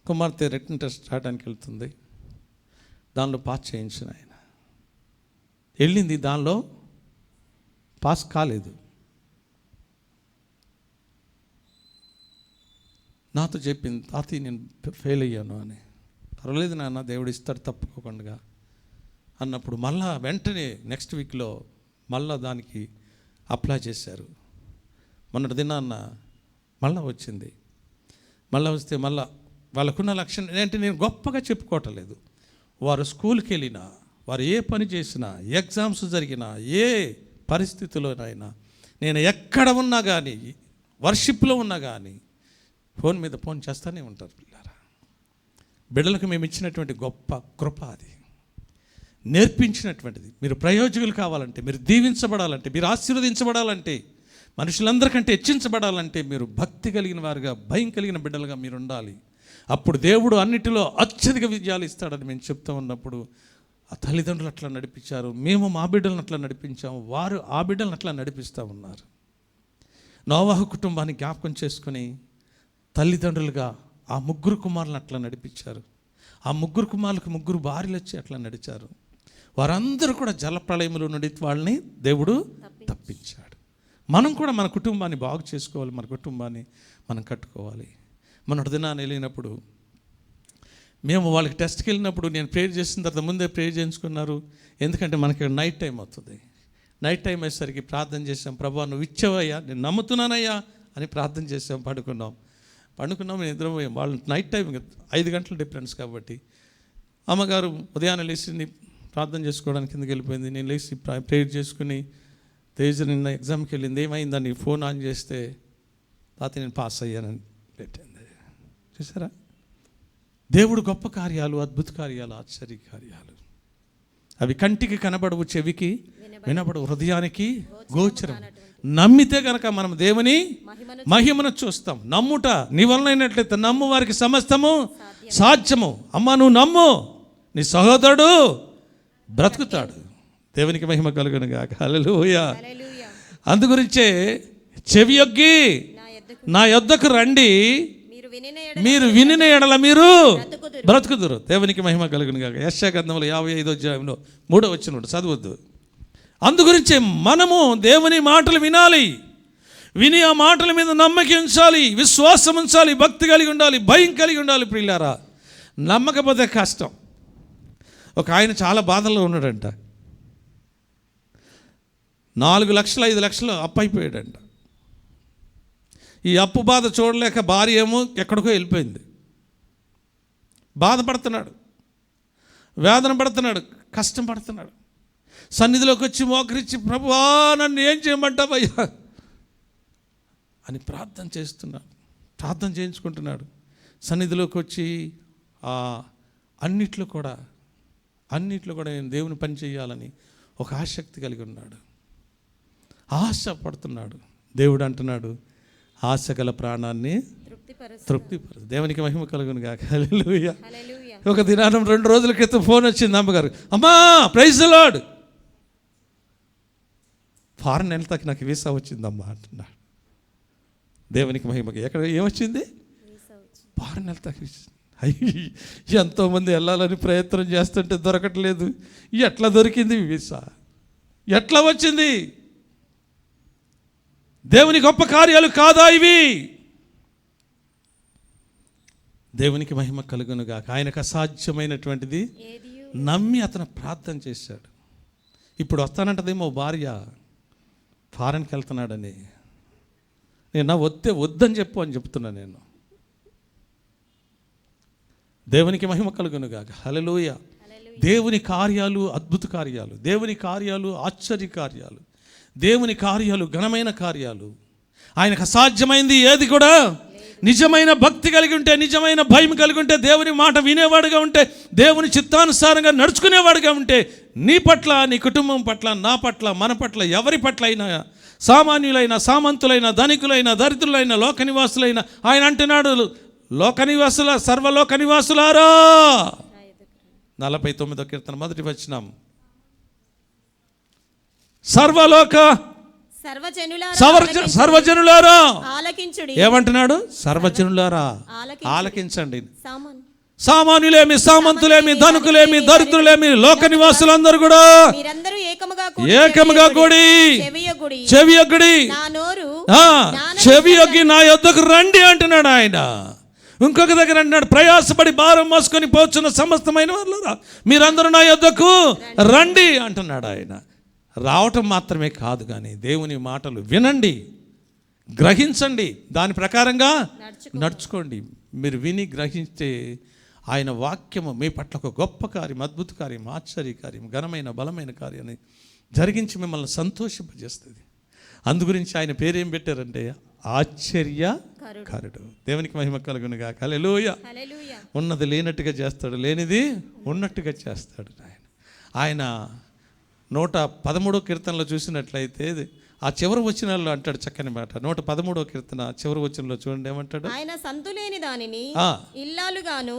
కుమార్తె రిటర్న్ టెస్ట్ రాయడానికి వెళ్తుంది, దానిలో పాస్ చేయించిన ఆయన. వెళ్ళింది, దానిలో పాస్ కాలేదు. నాతో చెప్పింది, తాతయ్య నేను ఫెయిల్ అయ్యాను అని. పర్వాలేదు నాన్న, దేవుడు ఇస్తాడు తప్పుకోకుండా అన్నప్పుడు మళ్ళా వెంటనే నెక్స్ట్ వీక్లో మళ్ళా దానికి అప్లై చేశారు. మొన్నటి దినాన్న మళ్ళా వచ్చింది. మళ్ళీ వస్తే మళ్ళా వాళ్ళకున్న లక్ష్యం ఏంటంటే, నేను గొప్పగా చెప్పుకోవటం లేదు, వారు స్కూల్కి వెళ్ళినా, వారు ఏ పని చేసినా, ఎగ్జామ్స్ జరిగినా, ఏ పరిస్థితిలోనైనా, నేను ఎక్కడ ఉన్నా కానీ, వర్షిప్లో ఉన్నా కానీ ఫోన్ మీద ఫోన్ చేస్తూనే ఉంటారు పిల్లరా. బిడ్డలకు మేము ఇచ్చినటువంటి గొప్ప కృప అది, నేర్పించినటువంటిది. మీరు ప్రయోజకులు కావాలంటే, మీరు దీవించబడాలంటే, మీరు ఆశీర్వదించబడాలంటే, మనుషులందరికంటే హెచ్చించబడాలంటే మీరు భక్తి కలిగిన వారుగా, భయం కలిగిన బిడ్డలుగా మీరు ఉండాలి. అప్పుడు దేవుడు అన్నిటిలో అత్యధిక విజయాలు ఇస్తాడని మేము చెప్తూ ఉన్నప్పుడు ఆ తల్లిదండ్రులు అట్లా నడిపించారు, మేము మా బిడ్డలను అట్లా నడిపించాము, వారు ఆ బిడ్డలను అట్లా నడిపిస్తూ ఉన్నారు. నోవాహు కుటుంబాన్ని జ్ఞాపకం చేసుకుని తల్లిదండ్రులుగా ఆ 3 కుమారులను అట్లా నడిపించారు. ఆ 3 కుమారులకు 3 భార్యలు వచ్చి అట్లా నడిచారు. వారందరూ కూడా జలప్రళయములో నుండి వాళ్ళని దేవుడు తప్పించాడు. మనం కూడా మన కుటుంబాన్ని బాగు చేసుకోవాలి, మన కుటుంబాన్ని మనం కట్టుకోవాలి. మొన్నటి దినాన్ని వెళ్ళినప్పుడు మేము వాళ్ళకి టెస్ట్కి వెళ్ళినప్పుడు నేను ప్రేయర్ చేసిన తర్వాత ముందే ప్రేయర్ చేయించుకున్నారు. ఎందుకంటే మనకి నైట్ టైం అవుతుంది. నైట్ టైం అయ్యేసరికి ప్రార్థన చేసాం, ప్రభా నువ్వు ఇచ్చావయ్యా, నేను నమ్ముతున్నానయ్యా అని ప్రార్థన చేసాం. పడుకున్నాం మేము ఇద్దరం. వాళ్ళు నైట్ టైం 5 గంటల డిఫరెన్స్ కాబట్టి అమ్మగారు ఉదయాన్నే లేచి ప్రార్థన చేసుకోవడానికి కిందకి వెళ్ళిపోయింది. నేను లేచి ప్రేయర్ చేసుకుని, తేజ నిన్న ఎగ్జామ్కి వెళ్ళింది, ఏమైందని ఫోన్ ఆన్ చేస్తే తాత నేను పాస్ అయ్యానని పెట్టింది. చూసారా, దేవుడు గొప్ప కార్యాలు, అద్భుత కార్యాలు, ఆశ్చర్య కార్యాలు అవి కంటికి కనబడవు, చెవికి వినబడవు, హృదయానికి గోచరం. నమ్మితే కనుక మనం దేవుని మహిమను చూస్తాం. నమ్ముట నీ వలన అయినట్లయితే నమ్ము వారికి సమస్తము సాధ్యము. అమ్మ నువ్వు నమ్ము, నీ సహోదరుడు బ్రతుకుతాడు. దేవునికి మహిమ కలుగునుగాక. హల్లెలూయా. అందుగురించే చెవి యొగ్గి నా యొద్దకు రండి, మీరు వినిన ఎడల మీరు బ్రతుకుదురు. దేవునికి మహిమ కలుగునుగాక. యెషయా గ్రంథంలో 55వ అధ్యాయంలో 3వ వచనం చదవద్దు. అందుగురించే మనము దేవుని మాటలు వినాలి, విని ఆ మాటల మీద నమ్మకం ఉంచాలి, విశ్వాసం ఉంచాలి, భక్తి కలిగి ఉండాలి, భయం కలిగి ఉండాలి. ప్రియులారా, నమ్మకపోతే కష్టం. ఒక ఆయన చాలా బాధల్లో ఉన్నాడంట. 4 లక్షలు 5 లక్షలు అప్పు అయిపోయాడంట. ఈ అప్పు బాధ చూడలేక భార్య ఏమో ఎక్కడికో వెళ్ళిపోయింది. బాధపడుతున్నాడు, వేదన పడుతున్నాడు, కష్టం పడుతున్నాడు. సన్నిధిలోకి వచ్చి మోకరించి, ప్రభువా నన్ను ఏం చేయమంటావయ్యా అని ప్రార్థన చేస్తున్నాడు, ప్రార్థన చేయించుకుంటున్నాడు. సన్నిధిలోకి వచ్చి అన్నిట్లో కూడా నేను దేవుని పని చేయాలని ఒక ఆసక్తి కలిగి ఉన్నాడు, ఆశపడుతున్నాడు. దేవుడు అంటున్నాడు, ఆశ గల ప్రాణాన్ని తృప్తిపరచు. దేవునికి మహిమ కలుగును గాక. హల్లెలూయా. ఒక దినానం 2 రోజుల క్రితం ఫోన్ వచ్చింది అమ్మగారు, అమ్మా ప్రైజ్ ది లార్డ్, ఫారెన్ వెళ్తాకి నాకు వీసా వచ్చిందమ్మా అంటున్నాడు. దేవునికి మహిమకి. ఎక్కడ ఏమొచ్చింది? ఫారెన్ వెళ్తాకి. ఎంతోమంది వెళ్ళాలని ప్రయత్నం చేస్తుంటే దొరకట్లేదు. ఎట్లా దొరికింది వీసా? ఎట్లా వచ్చింది? దేవుని గొప్ప కార్యాలు కాదా ఇవి? దేవునికి మహిమ కలుగును గాక. ఆయనకు అసాధ్యమైనటువంటిది నమ్మి అతను ప్రార్థన చేశాడు. ఇప్పుడు వస్తానంటదేమో భార్య, ఫారెన్కి వెళ్తున్నాడని. నేను వద్దని చెప్పు అని చెప్తున్నా నేను. దేవునికి మహిమ కలుగును గాక. హల్లెలూయా. దేవుని కార్యాలు అద్భుత కార్యాలు, దేవుని కార్యాలు ఆశ్చర్య కార్యాలు, దేవుని కార్యాలు ఘనమైన కార్యాలు. ఆయనకు అసాధ్యమైంది ఏది కూడా. నిజమైన భక్తి కలిగి ఉంటే, నిజమైన భయం కలిగి ఉంటే, దేవుని మాట వినేవాడుగా ఉంటే, దేవుని చిత్తానుసారంగా నడుచుకునేవాడుగా ఉంటే, నీ పట్ల, నీ కుటుంబం పట్ల, నా పట్ల, మన పట్ల, ఎవరి పట్ల అయినా, సామాన్యులైన, సామంతులైన, ధనికులైన, దరిద్రులైన, లోక నివాసులైన, ఆయన అంటున్నాడు, లోక నివాసుల సర్వలోక నివాసులారా. 49వ కీర్తన 1వ వచనం. సర్వలోక సర్వజనులారా ఆలకించుడి. ఏమంటున్నాడు? సర్వజనులారా ఆలకించండి. సామాన్యులేమి, సామంతులేమి, ధనుకులేమి, దరిద్రులేమి, లోక నివాసులందరూ కూడా ఏకముగా కూడి చెవియొగ్గుడి, చెవియొగ్గి నా యొద్దకు రండి అంటున్నాడు ఆయన. ఇంకొక దగ్గర అంటున్నాడు, ప్రయాసపడి భారం మోసుకొని పోచున్న సమస్తమైన వాళ్ళరా మీరందరూ నా యొద్దకు రండి అంటున్నాడు ఆయన. రావటం మాత్రమే కాదు, కానీ దేవుని మాటలు వినండి, గ్రహించండి, దాని ప్రకారంగా నడుచుకోండి. మీరు విని గ్రహిస్తే ఆయన వాక్యము మీ పట్ల ఒక గొప్ప కార్యం, అద్భుత కార్యం, ఆశ్చర్య కార్యం, ఘనమైన బలమైన కార్యాన్ని జరిగించి మిమ్మల్ని సంతోషింపజేస్తుంది. అందుగురించి ఆయన పేరేం పెట్టారంటే ఆశ్చర్యకరుడు. దేవునికి మహిమ కలుగును గాక. హల్లెలూయా. ఉన్నది లేనట్టుగా చేస్తాడు, లేనిది ఉన్నట్టుగా చేస్తాడు. ఆయన 113వ కీర్తనలో చూసినట్లయితే ఆ చివరి వచనాల్లో అంటాడు చక్కని మాట. 113వ కీర్తన చివరి వచనంలో చూడండి ఏమంటాడు? ఆయన సంతులేని దానిని ఇల్లాలుగాను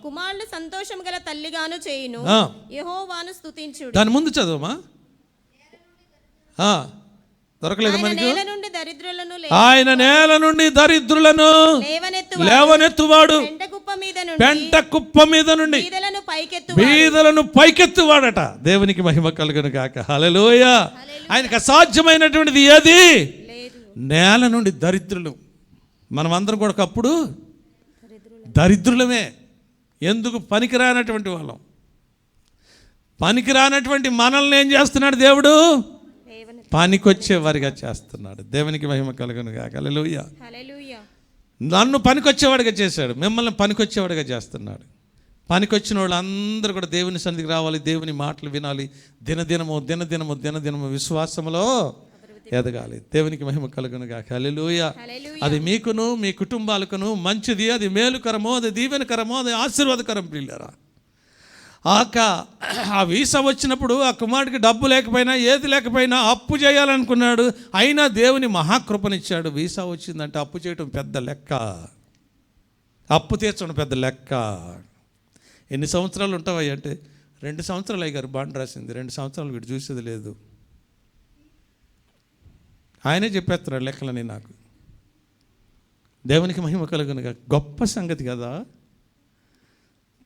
కుమారులు సంతోషం గల తల్లిగాను చేయును, యెహోవాను స్తుతించుడి. దాని ముందు చదవమా? దొరకలేదు మనకి. ఆయన నేల నుండి దరిద్రులను లేవనెత్తువాడు, పెంట కుప్ప మీద నుండి బీదలను పైకెత్తువాడట. దేవునికి మహిమ కలుగును గాక. హల్లెలూయా. ఆయనకు అసాధ్యమైనటువంటిది ఏది? నేల నుండి దరిద్రులు. మనం అందరం కూడా ఒకప్పుడు దరిద్రులమే. ఎందుకు? పనికిరానటువంటి వాళ్ళం. పనికిరానటువంటి మనల్ని ఏం చేస్తున్నాడు దేవుడు? పనికొచ్చేవారిగా చేస్తున్నాడు. దేవునికి మహిమ కలుగును గాక. హల్లెలూయా. నన్ను పనికొచ్చేవాడిగా చేశాడు, మిమ్మల్ని పనికొచ్చేవాడిగా చేస్తున్నాడు. పనికొచ్చిన వాళ్ళు అందరూ కూడా దేవుని సన్నిధికి రావాలి, దేవుని మాటలు వినాలి, దినదినము విశ్వాసంలో ఎదగాలి. దేవునికి మహిమ కలుగును గాక. హల్లెలూయా. అది మీకును మీ కుటుంబాలకును మంచిది, అది మేలుకరమో, అది దీవెనకరమో, అది ఆశీర్వాదకరం. ప్రియులారా, ఆ వీసా వచ్చినప్పుడు ఆ కుమారుడికి డబ్బు లేకపోయినా, ఏది లేకపోయినా అప్పు చేయాలనుకున్నాడు. అయినా దేవుని మహాకృపనిచ్చాడు. వీసా వచ్చిందంటే అప్పు చేయటం పెద్ద లెక్క, అప్పు తీర్చడం పెద్ద లెక్క. ఎన్ని సంవత్సరాలు ఉంటాయి అంటే 2 సంవత్సరాలు అయ్యారు బాండ్ రాసింది, 2 సంవత్సరాలు వీడు చూసేది లేదు. ఆయనే చెప్పేస్తున్నాడు లెక్కలని నాకు. దేవునికి మహిమ కలుగునుగా. గొప్ప సంగతి కదా.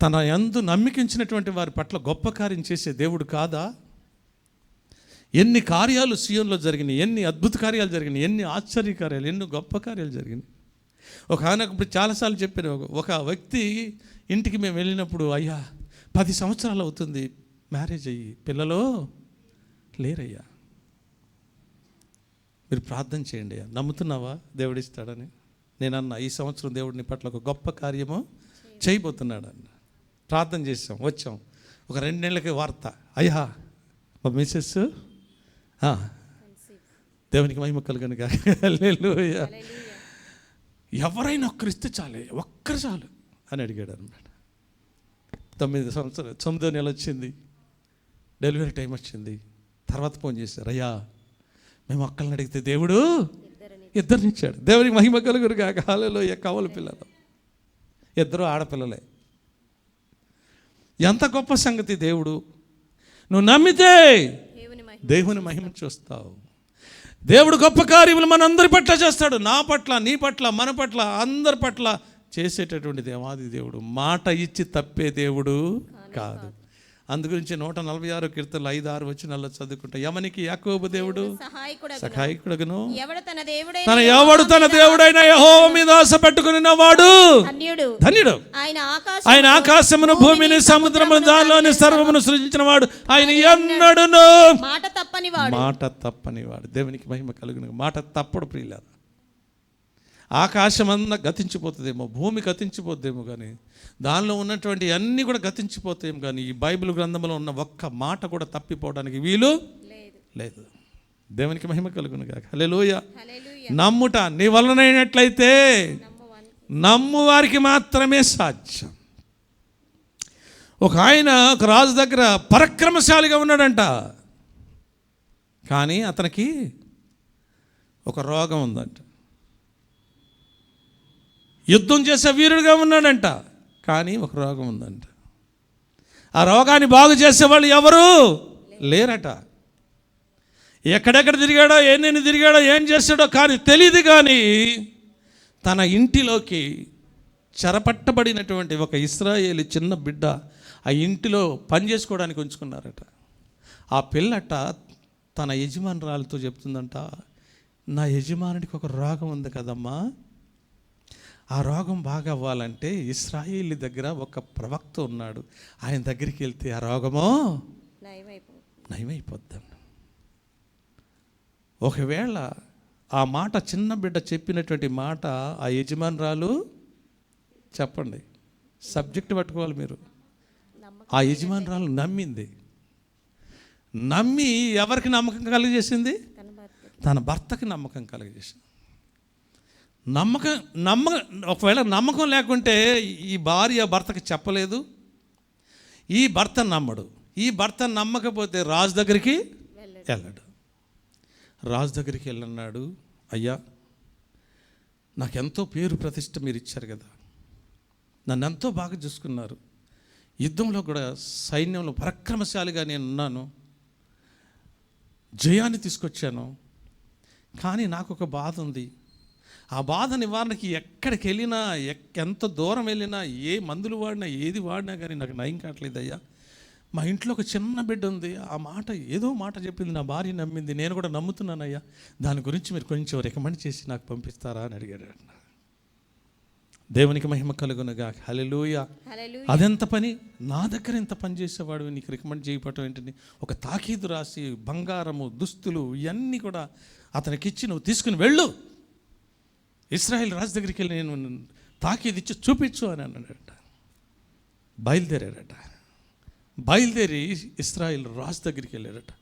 తన యందు నమ్మికించినటువంటి వారి పట్ల గొప్ప కార్యం చేసే దేవుడు కాదా? ఎన్ని కార్యాలు సీయోనులో జరిగినాయి, ఎన్ని అద్భుత కార్యాలు జరిగినాయి, ఎన్ని ఆశ్చర్య కార్యాలు, ఎన్ని గొప్ప కార్యాలు జరిగినాయి. ఒక ఆయన ఇప్పుడు చాలాసార్లు చెప్పాను, ఒక వ్యక్తి ఇంటికి మేము వెళ్ళినప్పుడు, అయ్యా 10 సంవత్సరాలు అవుతుంది మ్యారేజ్ అయ్యి, పిల్లలు లేరయ్యా. మీరు ప్రార్థన చేయండి అయ్యా, నమ్ముతున్నావా దేవుడిస్తాడని? నేనన్నా ఈ సంవత్సరం దేవుడి నీ పట్ల ఒక గొప్ప కార్యము చేయబోతున్నాడు అన్న. ప్రార్థన చేసాం, వచ్చాం. ఒక 2 నెలలకి వార్త, అయ్యా మా మిస్సెస్ దేవునికి మహిమ కలుగును గాక. హల్లెలూయా. ఎవరైనా ఒక్కరు ఇస్తే చాలే, ఒక్కరు చాలు అని అడిగాడు అనమాట. 9వ నెల వచ్చింది, డెలివరీ టైం వచ్చింది. తర్వాత ఫోన్ చేశారు, అయ్యా మేము ఒక్కరిని అడిగితే దేవుడు ఇద్దరినిచ్చాడు. దేవునికి మహిమ కలుగును గాక. హల్లెలూయా. కవల పిల్లలు 2 ఆడపిల్లలే. ఎంత గొప్ప సంగతి! దేవుడు, నువ్వు నమ్మితే దేవుని మహిమ చూస్తావు. దేవుడు గొప్ప కార్యములు మనందరి పట్ల చేస్తాడు. నా పట్ల, నీ పట్ల, మన పట్ల, అందరి పట్ల చేసేటటువంటి దేవాది దేవుడు. మాట ఇచ్చి తప్పే దేవుడు కాదు. అందుగురించి 146 కీర్తనలు 5-6 వచనాల్లో చదువుకుంటా, యమనికి యాకోబు దేవుడు సహాయకుడును, ఎవడు తన దేవుడైన యెహోవా మీద ఆశ పెట్టుకుని వాడు ధన్యుడు. ఆయన ఆకాశమును, భూమిని, సముద్రమును, దానిలోని సర్వమును సృజించిన వాడు. ఆయన ఎన్నడును మాట తప్పనివాడు. దేవునికి మహిమ కలుగును. మాట తప్పడు ప్రియులారా. ఆకాశమంతా గతించిపోతుందేమో, భూమి గతించిపోతుందేమో, కానీ దానిలో ఉన్నటువంటి అన్నీ కూడా గతించిపోతాయేమో, కానీ ఈ బైబిల్ గ్రంథంలో ఉన్న ఒక్క మాట కూడా తప్పిపోవడానికి వీలు లేదు. దేవునికి మహిమ కలుగును గాక. హల్లెలూయా. నమ్ముట నీ వలనైనట్లయితే నమ్ము వారికి మాత్రమే సాధ్యం. ఒక ఆయన ఒక రాజు దగ్గర పరాక్రమశాలిగా ఉన్నాడంట, కానీ అతనికి ఒక రోగం ఉందంట. యుద్ధం చేసే వీరుడిగా ఉన్నాడంట, కానీ ఒక రోగం ఉందంట. ఆ రోగాన్ని బాగు చేసేవాళ్ళు ఎవరు లేరట. ఎక్కడెక్కడ తిరిగాడో, ఎన్ని తిరిగాడో, ఏం చేశాడో కానీ తెలియదు. కానీ తన ఇంటిలోకి చెరపట్టబడినటువంటి ఒక ఇశ్రాయేలు చిన్న బిడ్డ ఆ ఇంటిలో పని చేసుకోవడానికి ఉంచుకున్నారట. ఆ పిల్లట తన యజమానురాలతో చెప్తుందంట, నా యజమానుడికి ఒక రోగం ఉంది కదమ్మా, ఆ రోగం బాగా అవ్వాలంటే ఇశ్రాయేలు దగ్గర ఒక ప్రవక్త ఉన్నాడు, ఆయన దగ్గరికి వెళ్తే ఆ రోగమో నయమైపోద్దాం. ఒకవేళ ఆ మాట, చిన్న బిడ్డ చెప్పినటువంటి మాట ఆ యజమానురాలు, చెప్పండి సబ్జెక్ట్ పట్టుకోవాలి మీరు, ఆ యజమానురాలు నమ్మింది. నమ్మి ఎవరికి నమ్మకం కలిగజేసింది? తన భర్తకి నమ్మకం కలిగజేసింది. ఒకవేళ నమ్మకం లేకుంటే ఈ భార్య భర్తకి చెప్పలేదు, ఈ భర్త నమ్మడు. ఈ భర్త నమ్మకపోతే రాజు దగ్గరికి వెళ్ళాడు. రాజు దగ్గరికి వెళ్ళన్నాడు, అయ్యా నాకెంతో పేరు ప్రతిష్ట మీరు ఇచ్చారు కదా, నన్ను ఎంతో బాగా చూసుకున్నారు, యుద్ధంలో కూడా సైన్యంలో పరాక్రమశాలిగా నేను ఉన్నాను, జయాన్ని తీసుకొచ్చాను, కానీ నాకు ఒక బాధ ఉంది. ఆ బాధ నివారణకి ఎక్కడికి వెళ్ళినా, ఎంత దూరం వెళ్ళినా, ఏ మందులు వాడినా, ఏది వాడినా కానీ నాకు నయం కావట్లేదు అయ్యా. మా ఇంట్లో ఒక చిన్న బిడ్డ ఉంది, ఆ మాట ఏదో మాట చెప్పింది, నా భార్య నమ్మింది, నేను కూడా నమ్ముతున్నానయ్యా, దాని గురించి మీరు కొంచెం రికమెండ్ చేసి నాకు పంపిస్తారా అని అడిగాడు. దేవునికి మహిమ కలుగునుగా. హల్లెలూయా. అదెంత పని, నా దగ్గర ఎంత పని చేసేవాడు, నీకు రికమెండ్ చేయటం ఏంటని ఒక తాకీదు రాసి బంగారము, దుస్తులు ఇవన్నీ కూడా అతనికి ఇచ్చి, నువ్వు తీసుకుని వెళ్ళు, ఇశ్రాయేల్ రాజు దగ్గరికి వెళ్ళి నేను తాకీదు ఇచ్చి చూపించు అని అన్నాడట. బయలుదేరాడట. బయలుదేరి ఇశ్రాయేల్ రాజు దగ్గరికి వెళ్ళాడట.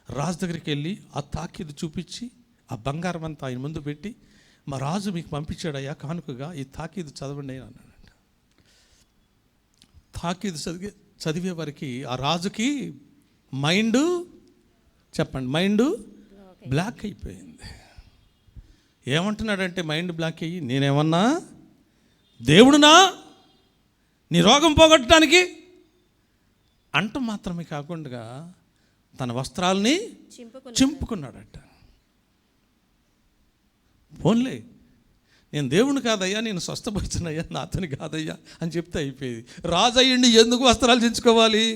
రాజు దగ్గరికి వెళ్ళి ఆ తాకీదు చూపించి ఆ బంగారం అంతా ఆయన ముందు పెట్టి, మా రాజు మీకు పంపించాడయ్యా కానుకగా, ఈ తాకీదు చదవండి అని అన్నాడట. తాకీదు చదివే వారికి ఆ రాజుకి మైండ్, చెప్పండి, మైండ్ బ్లాక్ అయిపోయింది. ఏమంటున్నాడంటే మైండ్ బ్లాక్ అయ్యి, నేనేమన్నా దేవుడునా నీ రోగం పోగొట్టడానికి అంట మాత్రమే కాకుండా తన వస్త్రాలని చింపుకున్నాడట. ఫోన్లే, నేను దేవుని కాదయ్యా, నేను స్వస్థపడుతున్నాయ్యా, నాతోని కాదయ్యా అని చెప్తే అయిపోయేది. రాజు అయ్యండి ఎందుకు వస్త్రాలు చించుకోవాలి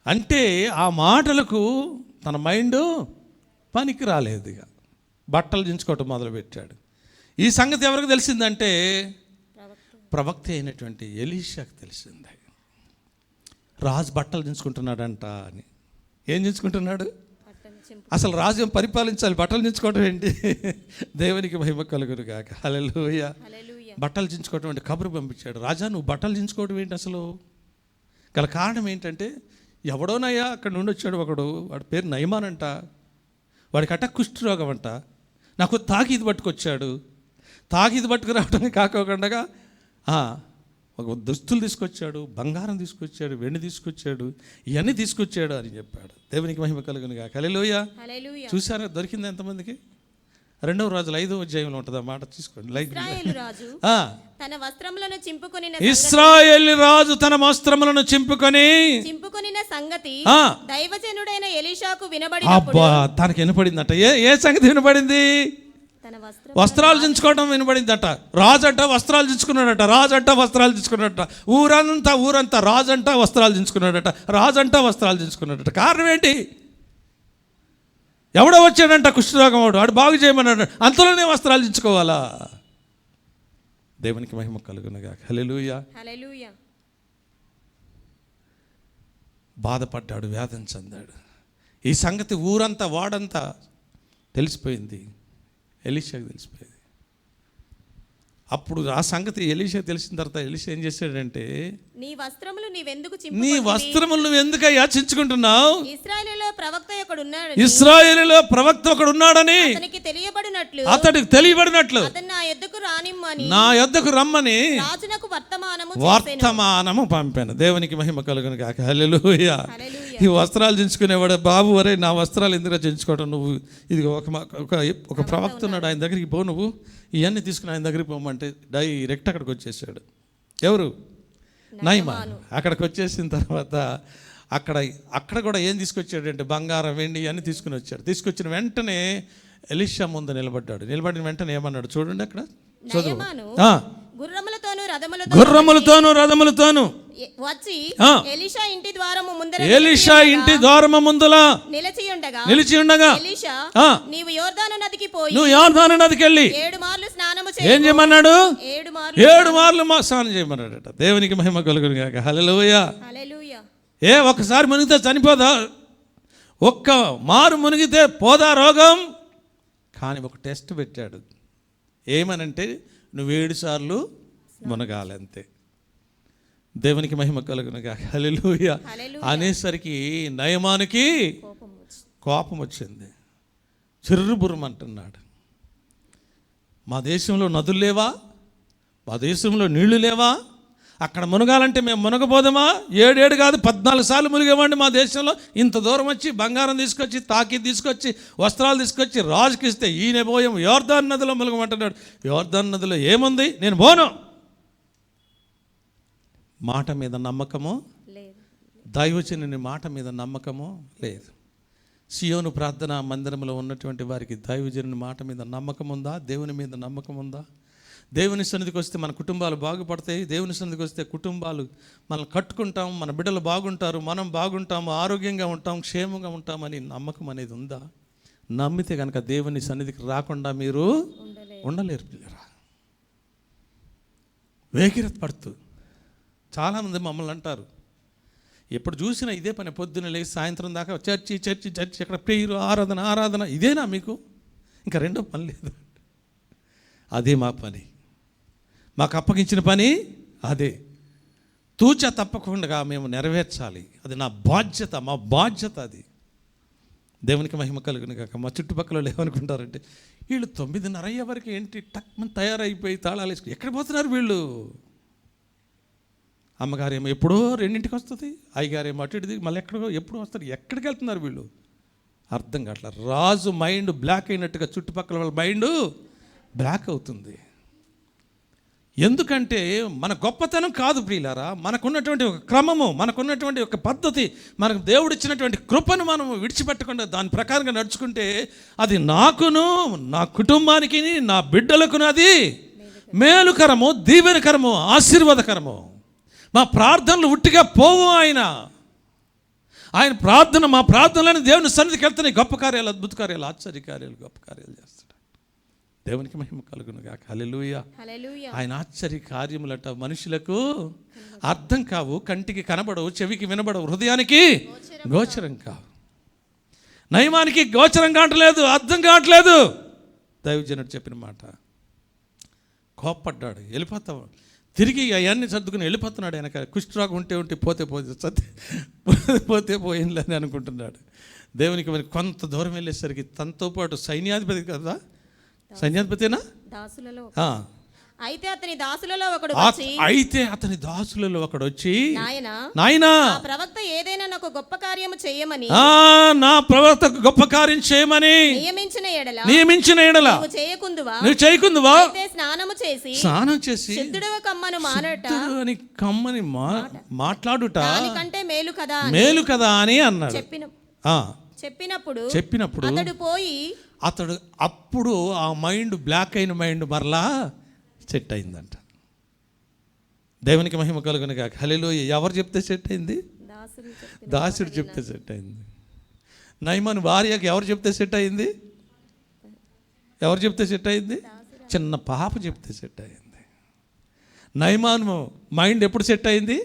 అంటే ఆ మాటలకు తన మైండ్ పనికి రాలేదు. ఇక బట్టలు చించుకోవటం మొదలుపెట్టాడు. ఈ సంగతి ఎవరికి తెలిసిందంటే ప్రవక్త అయినటువంటి ఎలీషాకు తెలిసింది. రాజు బట్టలు దించుకుంటున్నాడంట అని. ఏం దించుకుంటున్నాడు? అసలు రాజు ఏం పరిపాలించాలి, బట్టలు దించుకోవడం ఏంటి? దేవునికి మహిమ కలుగును గాక. హల్లెలూయా. బట్టలు దించుకోవడం అంటే కబురు పంపించాడు. రాజా నువ్వు బట్టలు దించుకోవడం ఏంటి అసలు? గల కారణం ఏంటంటే, ఎవడోనయ్యా అక్కడ నుండి వచ్చాడు ఒకడు, వాడి పేరు నయమాన్ అంట. వాడికట కుష్ఠరోగం అంట. నాకు తాకీదు పట్టుకొచ్చాడు. తాకీదు పట్టుకురావడానికి కాకోకుండా ఒక దుస్తులు తీసుకొచ్చాడు, బంగారం తీసుకొచ్చాడు, వెండి తీసుకొచ్చాడు, ఇవన్నీ తీసుకొచ్చాడు అని చెప్పాడు. దేవునికి మహిమ కలుగును గాక. హల్లెలూయా. చూసారా దొరికింది ఎంతమందికి? 2వ రాజుల 5వ అధ్యాయంలో ఉంటుంది ఆ మాట, తీసుకోండి. ఇశ్రాయేలు రాజు తన వస్త్రములను చింపుకొనిన సంగతి దైవజనుడైన ఎలీషాకు వినబడినప్పుడు, అబ్బా తనకి వినపడిందట. ఏ సంగతి వినపడింది? వస్త్రాలు చించుకోవడం వినబడిందట. రాజంట వస్త్రాలు చించుకున్నాడట. రాజంట వస్త్రాలు చించుకున్నాడట. ఊరంతా రాజంట వస్త్రాలు చించుకున్నాడట. రాజంట వస్త్రాలు చించుకున్నాడట. కారణం ఏంటి? ఎవడో వచ్చాడంట కుష్ఠరోగం, వాడు బాగు చేయమన్నాడు. అంతలోనే వస్త్రాలు చించుకోవాలా? దేవునికి మహిమ కలుగును గాక. హల్లెలూయా. బాధపడ్డాడు, వేదన చెందాడు. ఈ సంగతి ఊరంతా వాడంతా తెలిసిపోయింది. ఎలీషాకు తెలిసిపోయింది. అప్పుడు ఆ సంగతి ఎలీషా తెలిసిన తర్వాత ఎలీషా ఏం చేశాడంటే, నీ వస్త్రములు నువ్వు ఎందుకయ్యా చించుకుంటున్నావు? ఇశ్రాయేలులో ప్రవక్త ఒకడు ఉన్నాడని అతడికి తెలియబడినట్లు నా యొద్దకు రమ్మని వర్తమానము పంపాను. దేవునికి మహిమ కలుగును గాక. హల్లెలూయా. ఈ వస్త్రాలు చించుకునేవాడు, బాబు వరే నా వస్త్రాలు ఎందుకు చించుకోవడం? నువ్వు ఇది ఒక ప్రవక్త ఉన్నాడు, ఆయన దగ్గరికి పో, నువ్వు ఇవన్నీ తీసుకుని ఆయన దగ్గరికి పోమంటే డైరెక్ట్ అక్కడికి వచ్చేసాడు. ఎవరు? నయమాన్. అక్కడికి వచ్చేసిన తర్వాత అక్కడ కూడా ఏం తీసుకొచ్చాడంటే, బంగారం, వెండి ఇవన్నీ తీసుకుని వచ్చాడు. తీసుకొచ్చిన వెంటనే ఎలీషా ముందు నిలబడ్డాడు. నిలబడిన వెంటనే ఏమన్నాడు చూడండి, అక్కడ చదువు. గుర్రములతోను రథములతోను వచ్చి ఎలీషా ఇంటి ద్వారము ముందల నిలిచి ఉండగా నీవు యోర్దాను నదికి వెళ్ళి 7 మార్లు స్నానము చేయి. ఏం చేయమన్నాడు? 7 మార్లు స్నానం చేయమన్నాడట. దేవునికి మహిమ కలుగును గాక. హల్లెలూయా. ఒకసారి మునిగితే చనిపోదా? ఒక్క మారు మునిగితే పోదా రోగం? కానీ ఒక టెస్ట్ పెట్టాడు. ఏమనంటే, నువ్వు 7 సార్లు మునగాలంతే. దేవునికి మహిమ కలుగును గాక. హల్లెలూయా. అనేసరికి నయమానుకి కోపం వచ్చింది. చిర్రుబుర్రమంటున్నాడు. మా దేశంలో నదులు లేవా? మా దేశంలో నీళ్లు లేవా? అక్కడ మునగాలంటే మేము మునగబోదామా? 7 కాదు 14 సార్లు మునిగేవాడిని మా దేశంలో. ఇంత దూరం వచ్చి బంగారం తీసుకొచ్చి, తాకీదు తీసుకొచ్చి, వస్త్రాలు తీసుకొచ్చి రాజుకి ఇస్తే ఈయన పోయాము యోర్దాను నదిలో మునగమంటున్నాడు. యోర్దాను నదిలో ఏముంది? నేను పోను. మాట మీద నమ్మకము లేదు, దైవజనుని మాట మీద నమ్మకము లేదు. సియోను ప్రార్థనా మందిరంలో ఉన్నటువంటి వారికి దైవజనుని మాట మీద నమ్మకం ఉందా? దేవుని మీద నమ్మకం ఉందా? దేవుని సన్నిధికి వస్తే మన కుటుంబాలు బాగుపడతాయి. దేవుని సన్నిధికి వస్తే కుటుంబాలు మనం కట్టుకుంటాం, మన బిడ్డలు బాగుంటారు, మనం బాగుంటాము, ఆరోగ్యంగా ఉంటాం, క్షేమంగా ఉంటామని నమ్మకం అనేది ఉందా? నమ్మితే కనుక దేవుని సన్నిధికి రాకుండా మీరు ఉండలేరు పిల్లరా. వేగిరత పడుతూ చాలామంది మమ్మల్ని అంటారు, ఎప్పుడు చూసినా ఇదే పని, పొద్దున్న లేచి సాయంత్రం దాకా చర్చి ఎక్కడ ప్రేయరు, ఆరాధన ఇదేనా మీకు? ఇంకా రెండో పని లేదు. అదే మా పని, మాకు అప్పగించిన పని అదే. తూచా తప్పకుండా మేము నెరవేర్చాలి. అది నా బాధ్యత, మా బాధ్యత అది. దేవునికి మహిమ కలుగును కాక. మా చుట్టుపక్కల ఏమనుకుంటారంటే, వీళ్ళు 9:30 అయ్యే వరకు ఏంటి టక్మని తయారైపోయి తాళాలు వేసుకుని ఎక్కడ పోతున్నారు వీళ్ళు? అమ్మగారేమో ఎప్పుడో 2ంటికి వస్తుంది, అయ్యగారేమో అటు ఇటు మళ్ళీ ఎప్పుడో వస్తారు. ఎక్కడికి వెళ్తున్నారు వీళ్ళు? అర్థం కావట్లా. రాజు మైండ్ బ్లాక్ అయినట్టుగా చుట్టుపక్కల వాళ్ళ మైండ్ బ్లాక్ అవుతుంది. ఎందుకంటే మన గొప్పతనం కాదు ప్రియులారా, మనకున్నటువంటి ఒక క్రమము, మనకున్నటువంటి ఒక పద్ధతి, మనకు దేవుడు ఇచ్చినటువంటి కృపను మనం విడిచిపెట్టకుండా దాని ప్రకారంగా నడుచుకుంటే అది నాకును, నా కుటుంబానికి, నా బిడ్డలకును అది మేలుకరము, దీవెనకరము, ఆశీర్వాదకరము. మా ప్రార్థనలు ఉట్టిగా పోవు. ఆయన ప్రార్థన, మా ప్రార్థనలను దేవుని సన్నిధికి వెళ్తున్నాయి. గొప్ప కార్యాలు, అద్భుత కార్యాలు, ఆశ్చర్య కార్యాలు, గొప్ప కార్యాలు చేస్తాడు. దేవునికి మహిమ కలుగును గాక. హల్లెలూయా. హల్లెలూయా. ఆయన ఆశ్చర్య కార్యములట మనుషులకు అర్థం కావు, కంటికి కనబడవు, చెవికి వినబడవు, హృదయానికి గోచరం కావు. నయమానికి గోచరం కావట్లేదు, అర్థం కావట్లేదు. దైవజనుడు చెప్పిన మాట. కోప్పడ్డాడు, వెళ్ళిపోతావు, తిరిగి అవన్నీ సర్దుకుని వెళ్ళిపోతున్నాడు. వెనక కుష్ఠరోగం ఉంటే పోతే పోయింది అని అనుకుంటున్నాడు. దేవునికి మరి కొంత దూరం వెళ్ళేసరికి తనతో పాటు సైన్యాధిపతి కదా, సైన్యాధిపతినా, దాసులలో ఆ, అయితే అతని దాసులలో ఒకడు వచ్చి నాయనా ఆ ప్రవక్త ఏదైనా నాకు గొప్ప కార్యము చేయమని, నా ప్రవక్తకు గొప్ప కార్యం చేయమని నియమించిన ఎడల నువ్వు చేయకుందువా, స్నానం చేసి అని కమ్మని మాట్లాడుట మేలు కదా అని అన్నాడు. చెప్పినప్పుడు అతడు అప్పుడు ఆ మైండ్, బ్లాక్ అయిన మైండ్ మరలా సెట్ అయిందంట. దేవునికి మహిమ కలుగును గాక. హల్లెలూయా. ఎవరు చెప్తే సెట్ అయింది? దాసుడు చెప్తే సెట్ అయింది. నయమాను భార్యకి ఎవరు చెప్తే సెట్ అయింది? ఎవరు చెప్తే సెట్ అయింది? చిన్న పాప చెప్తే సెట్ అయింది. నయమాను మైండ్ ఎప్పుడు సెట్ అయింది?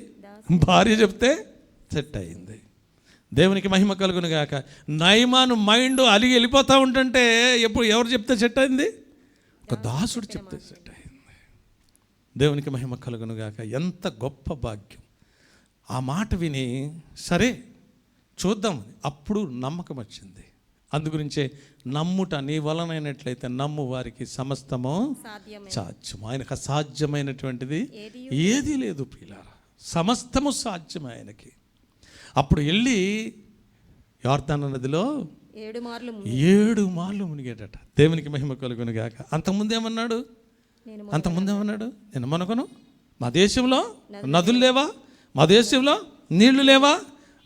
భార్య చెప్తే సెట్ అయింది. దేవునికి మహిమ కలుగును గాక. నయమాను మైండ్ అలిగి వెళ్ళిపోతూ ఉంటుంటే ఎవరు చెప్తే సెట్ అయింది? ఒక దాసుడు చెప్తే సెట్ అయింది. దేవునికి మహిమ కలుగును గాక. ఎంత గొప్ప భాగ్యం. ఆ మాట విని సరే చూద్దాం, అప్పుడు నమ్మకం వచ్చింది. అందుగురించే నమ్ముట నీ వలనైనట్లయితే నమ్ము వారికి సమస్తము సాధ్యం. ఆయనకు అసాధ్యమైనటువంటిది ఏదీ లేదు ప్రియులారా, సమస్తము సాధ్యం ఆయనకి. అప్పుడు వెళ్ళి యోర్దాను నదిలో 7 మార్లు మునిగాడట. దేవునికి మహిమ కలుగును గాక. అంతకుముందు ఏమన్నాడు? నేను మనకును మా దేశంలో నదులు లేవా, మా దేశంలో నీళ్లు లేవా,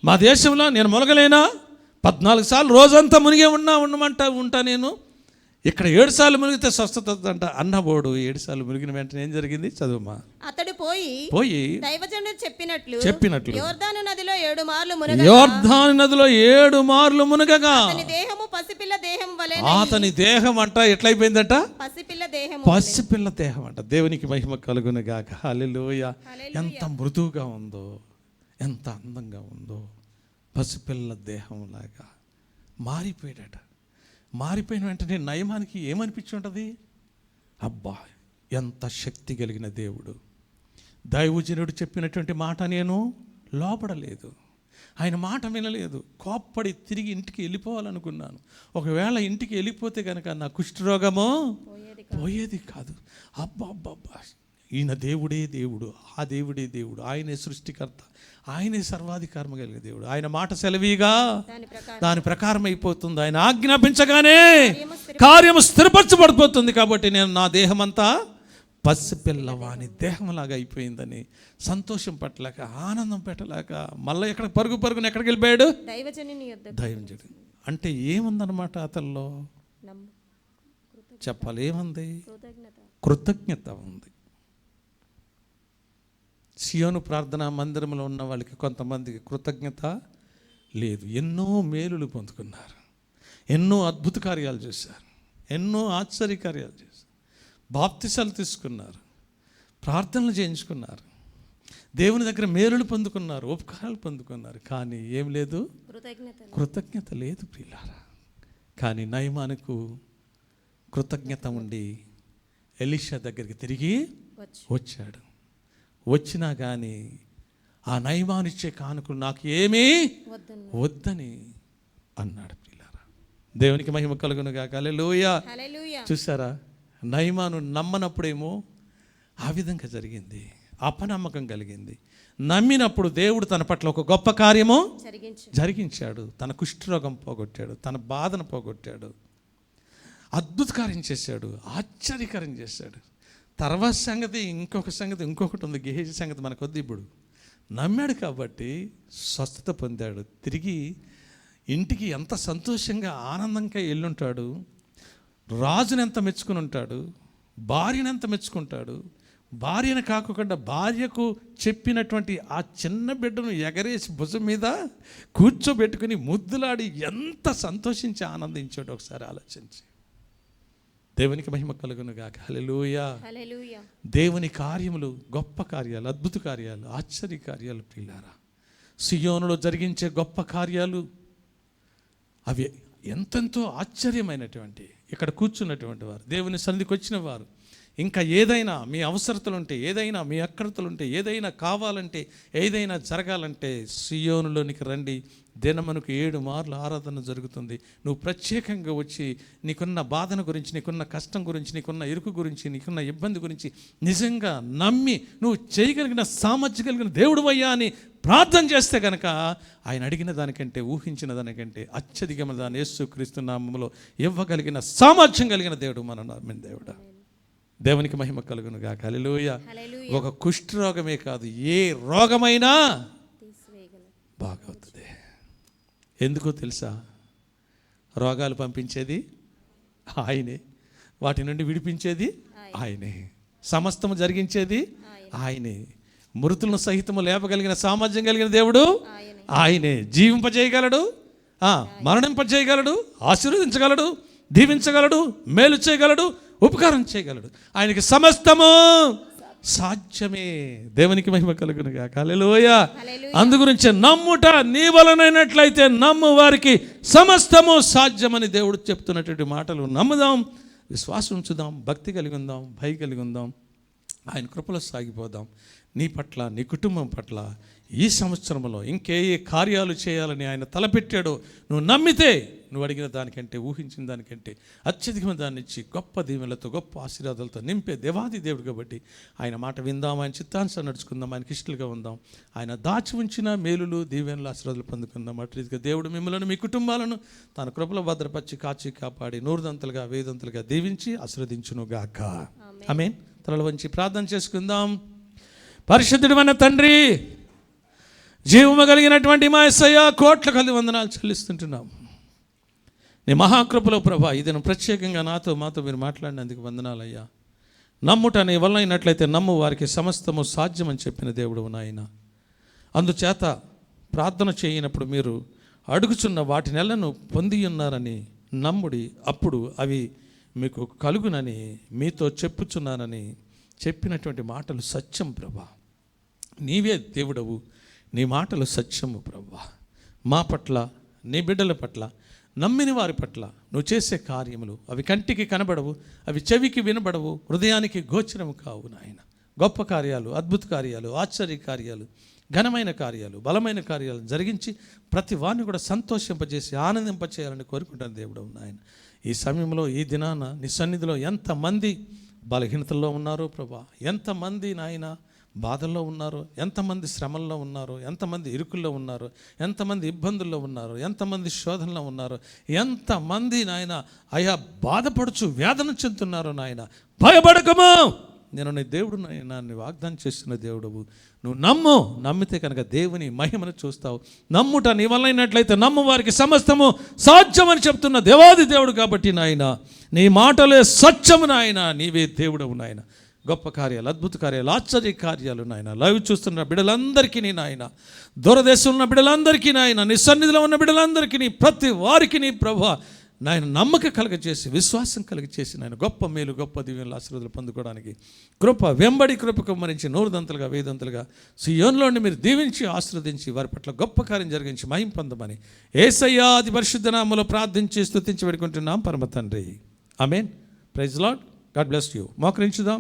మా దేశంలో నేను మునగలేనా, 14 సార్లు రోజంతా మునిగే ఉంటా నేను. ఇక్కడ 7 సార్లు మునిగితే స్వస్థత అంట అన్నబోడు. 7 సార్లు మునిగిన వెంటనే ఏం జరిగింది? చదువుమా. అతడు పోయి దైవజనుడు చెప్పినట్లు యోర్దాను నదిలో 7 మార్లు మునగగా అతని దేహం అంట ఎట్లయిపోయిందట? పసిపిల్ల దేహం అంట. దేవునికి మహిమ కలుగును గాక. హల్లెలూయా. ఎంత మృదువుగా ఉందో, ఎంత అందంగా ఉందో, పసిపిల్ల దేహం లాగా మారిపోయాడట. మారిపోయిన వెంటనే నయమానికి ఏమనిపించి ఉంటుంది? అబ్బా, ఎంత శక్తి కలిగిన దేవుడు. దైవజనుడు చెప్పినటువంటి మాట నేను లోపడలేదు, ఆయన మాట వినలేదు, కోప్పడి తిరిగి ఇంటికి వెళ్ళిపోవాలనుకున్నాను. ఒకవేళ ఇంటికి వెళ్ళిపోతే కనుక నా కుష్ఠరోగమో పోయేది కాదు. అబ్బా, ఈయన దేవుడే దేవుడు, ఆ దేవుడే దేవుడు, ఆయనే సృష్టికర్త, ఆయనే సర్వాధికారము కలిగిన దేవుడు. ఆయన మాట సెలవీగా దాని ప్రకారం అయిపోతుంది. ఆయన ఆజ్ఞాపించగానే కార్యము స్థిరపరచబడిపోతుంది. కాబట్టి నేను నా దేహమంతా పసిపిల్లవాని దేహంలాగా అయిపోయిందని సంతోషం పట్టలేక, ఆనందం పెట్టలేక మళ్ళీ పరుగున ఎక్కడికి వెళ్ళిపోయాడు? దైవజనుడు. అంటే ఏముందన్నమాట అతనిలో? చెప్పాలి, ఏముంది? కృతజ్ఞత ఉంది. సియోను ప్రార్థనా మందిరంలో ఉన్న వాళ్ళకి కొంతమందికి కృతజ్ఞత లేదు. ఎన్నో మేలులు పొందుకున్నారు, ఎన్నో అద్భుత కార్యాలు చేశారు, ఎన్నో ఆశ్చర్య కార్యాలు చేశారు, బాప్తిసాలు తీసుకున్నారు, ప్రార్థనలు చేయించుకున్నారు, దేవుని దగ్గర మేలులు పొందుకున్నారు, ఉపకారాలు పొందుకున్నారు. కానీ ఏం లేదు? కృతజ్ఞత లేదు ప్రియులారా. కానీ నయమానుకు కృతజ్ఞత ఉండి ఎలీషా దగ్గరికి తిరిగి వచ్చాడు. వచ్చినా కానీ ఆ నయమానిచ్చే కానుకలు నాకు ఏమీ వద్దని అన్నాడు ప్రియులారా. దేవునికి మహిమ కలుగును గాక. హల్లెలూయా. చూసారా, నయమాను నమ్మనప్పుడేమో ఆ విధంగా జరిగింది, అపనమ్మకం కలిగింది. నమ్మినప్పుడు దేవుడు తన పట్ల ఒక గొప్ప కార్యము జరిగించాడు. తన కుష్ఠరోగం పోగొట్టాడు, తన బాధను పోగొట్టాడు, అద్భుత కార్యం చేశాడు, ఆశ్చర్యకార్యం చేశాడు. తర్వాత సంగతి ఇంకొకటి ఉంది. గేహజీ సంగతి మనకొద్దు. ఇప్పుడు నమ్మాడు కాబట్టి స్వస్థత పొందాడు. తిరిగి ఇంటికి ఎంత సంతోషంగా ఆనందంగా వెళ్ళుంటాడు. రాజుని ఎంత మెచ్చుకుని ఉంటాడు, భార్యను ఎంత మెచ్చుకుంటాడు. భార్యను కాకుండా భార్యకు చెప్పినటువంటి ఆ చిన్న బిడ్డను ఎగరేసి భుజం మీద కూర్చోబెట్టుకుని ముద్దులాడి ఎంత సంతోషించి ఆనందించాడు ఒకసారి ఆలోచించి. దేవునికి మహిమ కలుగును గాక. హల్లెలూయా. హల్లెలూయా. దేవుని కార్యములు, గొప్ప కార్యాలు, అద్భుత కార్యాలు, ఆశ్చర్య కార్యాలు ప్రియులారా, సియోనులో జరిగించే గొప్ప కార్యాలు అవి ఎంతెంతో ఆశ్చర్యమైనటువంటి, ఇక్కడ కూర్చున్నటువంటి వారు, దేవుని సన్నిధికి వచ్చిన వారు, ఇంకా ఏదైనా మీ అవసరతలుంటే, ఏదైనా మీ అక్కరతలుంటే, ఏదైనా కావాలంటే, ఏదైనా జరగాలంటే సియోనులోనికి రండి. దినమునకు 7 మార్లు ఆరాధన జరుగుతుంది. నువ్వు ప్రత్యేకంగా వచ్చి నీకున్న బాధన గురించి, నీకున్న కష్టం గురించి, నీకున్న ఇరుకు గురించి, నీకున్న ఇబ్బంది గురించి నిజంగా నమ్మి నువ్వు చేయగలిగిన సామర్థ్యం కలిగిన దేవుడు అయ్యా అని ప్రార్థన చేస్తే కనుక ఆయన అడిగిన దానికంటే, ఊహించిన దానికంటే అత్యధికమైన దాన్ని యేసుక్రీస్తు నామములో ఇవ్వగలిగిన సామర్థ్యం కలిగిన దేవుడు మన నమ్మిన దేవుడు. దేవునికి మహిమ కలుగును గాక. హల్లెలూయా. ఒక కుష్ఠరోగమే కాదు, ఏ రోగమైనా బాగవుతుంది. ఎందుకో తెలుసా? రోగాలు పంపించేది ఆయనే, వాటి నుండి విడిపించేది ఆయనే, సమస్తము జరిగించేది ఆయనే, మృతులను సహితము లేపగలిగిన సామర్థ్యం కలిగిన దేవుడు ఆయనే. జీవింపజేయగలడు, మరణింపజేయగలడు, ఆశీర్వదించగలడు, దీవించగలడు, మేలు చేయగలడు, ఉపకారం చేయగలడు. ఆయనకి సమస్తము సాధ్యమే. దేవునికి మహిమ కలుగును గాక. హల్లెలూయా. అందుగురించి నమ్ముట నీ వలనైనట్లయితే నమ్ము వారికి సమస్తము సాధ్యమని దేవుడు చెప్తున్నటువంటి మాటలు నమ్ముదాం, విశ్వాసం ఉంచుదాం, భక్తి కలిగి ఉందాం, భయం కలిగి ఉందాం, ఆయన కృపలో సాగిపోదాం. నీ పట్ల, నీ కుటుంబం పట్ల ఈ సంవత్సరంలో ఇంకే ఏ కార్యాలు చేయాలని ఆయన తలపెట్టాడో నువ్వు నమ్మితే, నువ్వు అడిగిన దానికంటే, ఊహించిన దానికంటే అత్యధికమైన దాన్ని ఇచ్చి గొప్ప దీవెనలతో, గొప్ప ఆశీర్వాదాలతో నింపే దేవాది దేవుడు కాబట్టి ఆయన మాట విందాం, ఆయన చిత్తానుసారం నడుచుకుందాం, ఆయనకి ఇష్టలుగా ఉందాం. ఆయన దాచి ఉంచిన మేలులు, దీవెనలు, ఆశీర్వాదాలు పొందుకుందాం. అటు రీతిగా దేవుడు మిమ్మల్ని, మీ కుటుంబాలను తన కృపలో భద్రపరిచి, కాచి కాపాడి, 100 వేదంతలుగా దీవించి ఆశీర్వదించును గాక. ఆమేన్. తలలు వంచి ప్రార్థన చేసుకుందాం. పరిశుద్ధుడైన తండ్రి, జీవము కలిగినటువంటి మా యేసయ్య, కోట్ల కొలది వందనాలు చెల్లిస్తుంటున్నాం. నీ మహాకృపలో ప్రభా, ఇది ప్రత్యేకంగా మాతో మీరు మాట్లాడినందుకు వందనాలయ్యా. నమ్ముట నీ వలన అయినట్లయితే నమ్ము వారికి సమస్తము సాధ్యమని చెప్పిన దేవుడు నాయన. అందుచేత ప్రార్థన చేయనప్పుడు మీరు అడుగుచున్న వాటి నెలను పొంది ఉన్నారని నమ్ముడి, అప్పుడు అవి మీకు కలుగునని మీతో చెప్పుచున్నానని చెప్పినటువంటి మాటలు సత్యం ప్రభా. నీవే దేవుడవు, నీ మాటలు సత్యము ప్రభా. మా పట్ల, నీ బిడ్డల పట్ల, నమ్మిన వారి పట్ల నువ్వు చేసే కార్యములు అవి కంటికి కనబడవు, అవి చెవికి వినబడవు, హృదయానికి గోచరము కావు నాయన. గొప్ప కార్యాలు, అద్భుత కార్యాలు, ఆశ్చర్య కార్యాలు, ఘనమైన కార్యాలు, బలమైన కార్యాలు జరిగించి ప్రతి వారిని కూడా సంతోషింపజేసి ఆనందింపచేయాలని కోరుకుంటాను దేవుడు నాయన. ఈ సమయంలో, ఈ దినాన నీ సన్నిధిలో ఎంతమంది బలహీనతల్లో ఉన్నారో ప్రభా, ఎంతమంది నాయన బాధల్లో ఉన్నారు, ఎంతమంది శ్రమల్లో ఉన్నారు, ఎంతమంది ఇరుకుల్లో ఉన్నారు, ఎంతమంది ఇబ్బందుల్లో ఉన్నారు, ఎంతమంది శోధనలో ఉన్నారు, ఎంతమంది నాయన అయా బాధపడుచు వేదన చెందుతున్నారు నాయన. భయపడకము, నేను నీ దేవుడు నాయన, నీ వాగ్దానం చేస్తున్న దేవుడవు. నువ్వు నమ్మితే కనుక దేవుని మహిమను చూస్తావు. నమ్ముట నీ వల్ల అయినట్లయితే నమ్ము వారికి సమస్తము సాధ్యమని చెప్తున్న దేవాది దేవుడు కాబట్టి నాయన, నీ మాటలే సత్యము నాయన. నీవే దేవుడవు నాయన. గొప్ప కార్యాలు, అద్భుత కార్యాలు, ఆశ్చర్య కార్యాలు నాయన. లైవ్ చూస్తున్న బిడ్డలందరికీ నీ నాయన, దూరదేశంలో ఉన్న బిడ్డలందరికీ నాయన, నీ సన్నిధిలో ఉన్న బిడ్డలందరికీ నీ ప్రతి వారికి నీ ప్రభువా నాయన నమ్మక కలగచేసి, విశ్వాసం కలగచేసి నాయన గొప్ప మేలు, గొప్ప దీవెనలు, ఆశీర్వాదాలు పొందుకోవడానికి కృప వెంబడి కృపకు మరించి 100 వేదంతలుగా సియోనులోని మీరు దీవించి ఆశీర్వదించి వారి పట్ల గొప్ప కార్యం జరిగించి మహిమ పొందమని యేసయ్య అతి పరిశుద్ధ నామములో ప్రార్థించి స్తుతించి వేడుకుంటున్నాం పరమ తండ్రి. Amen. Praise Lord. God bless you. మోకరించుదాం.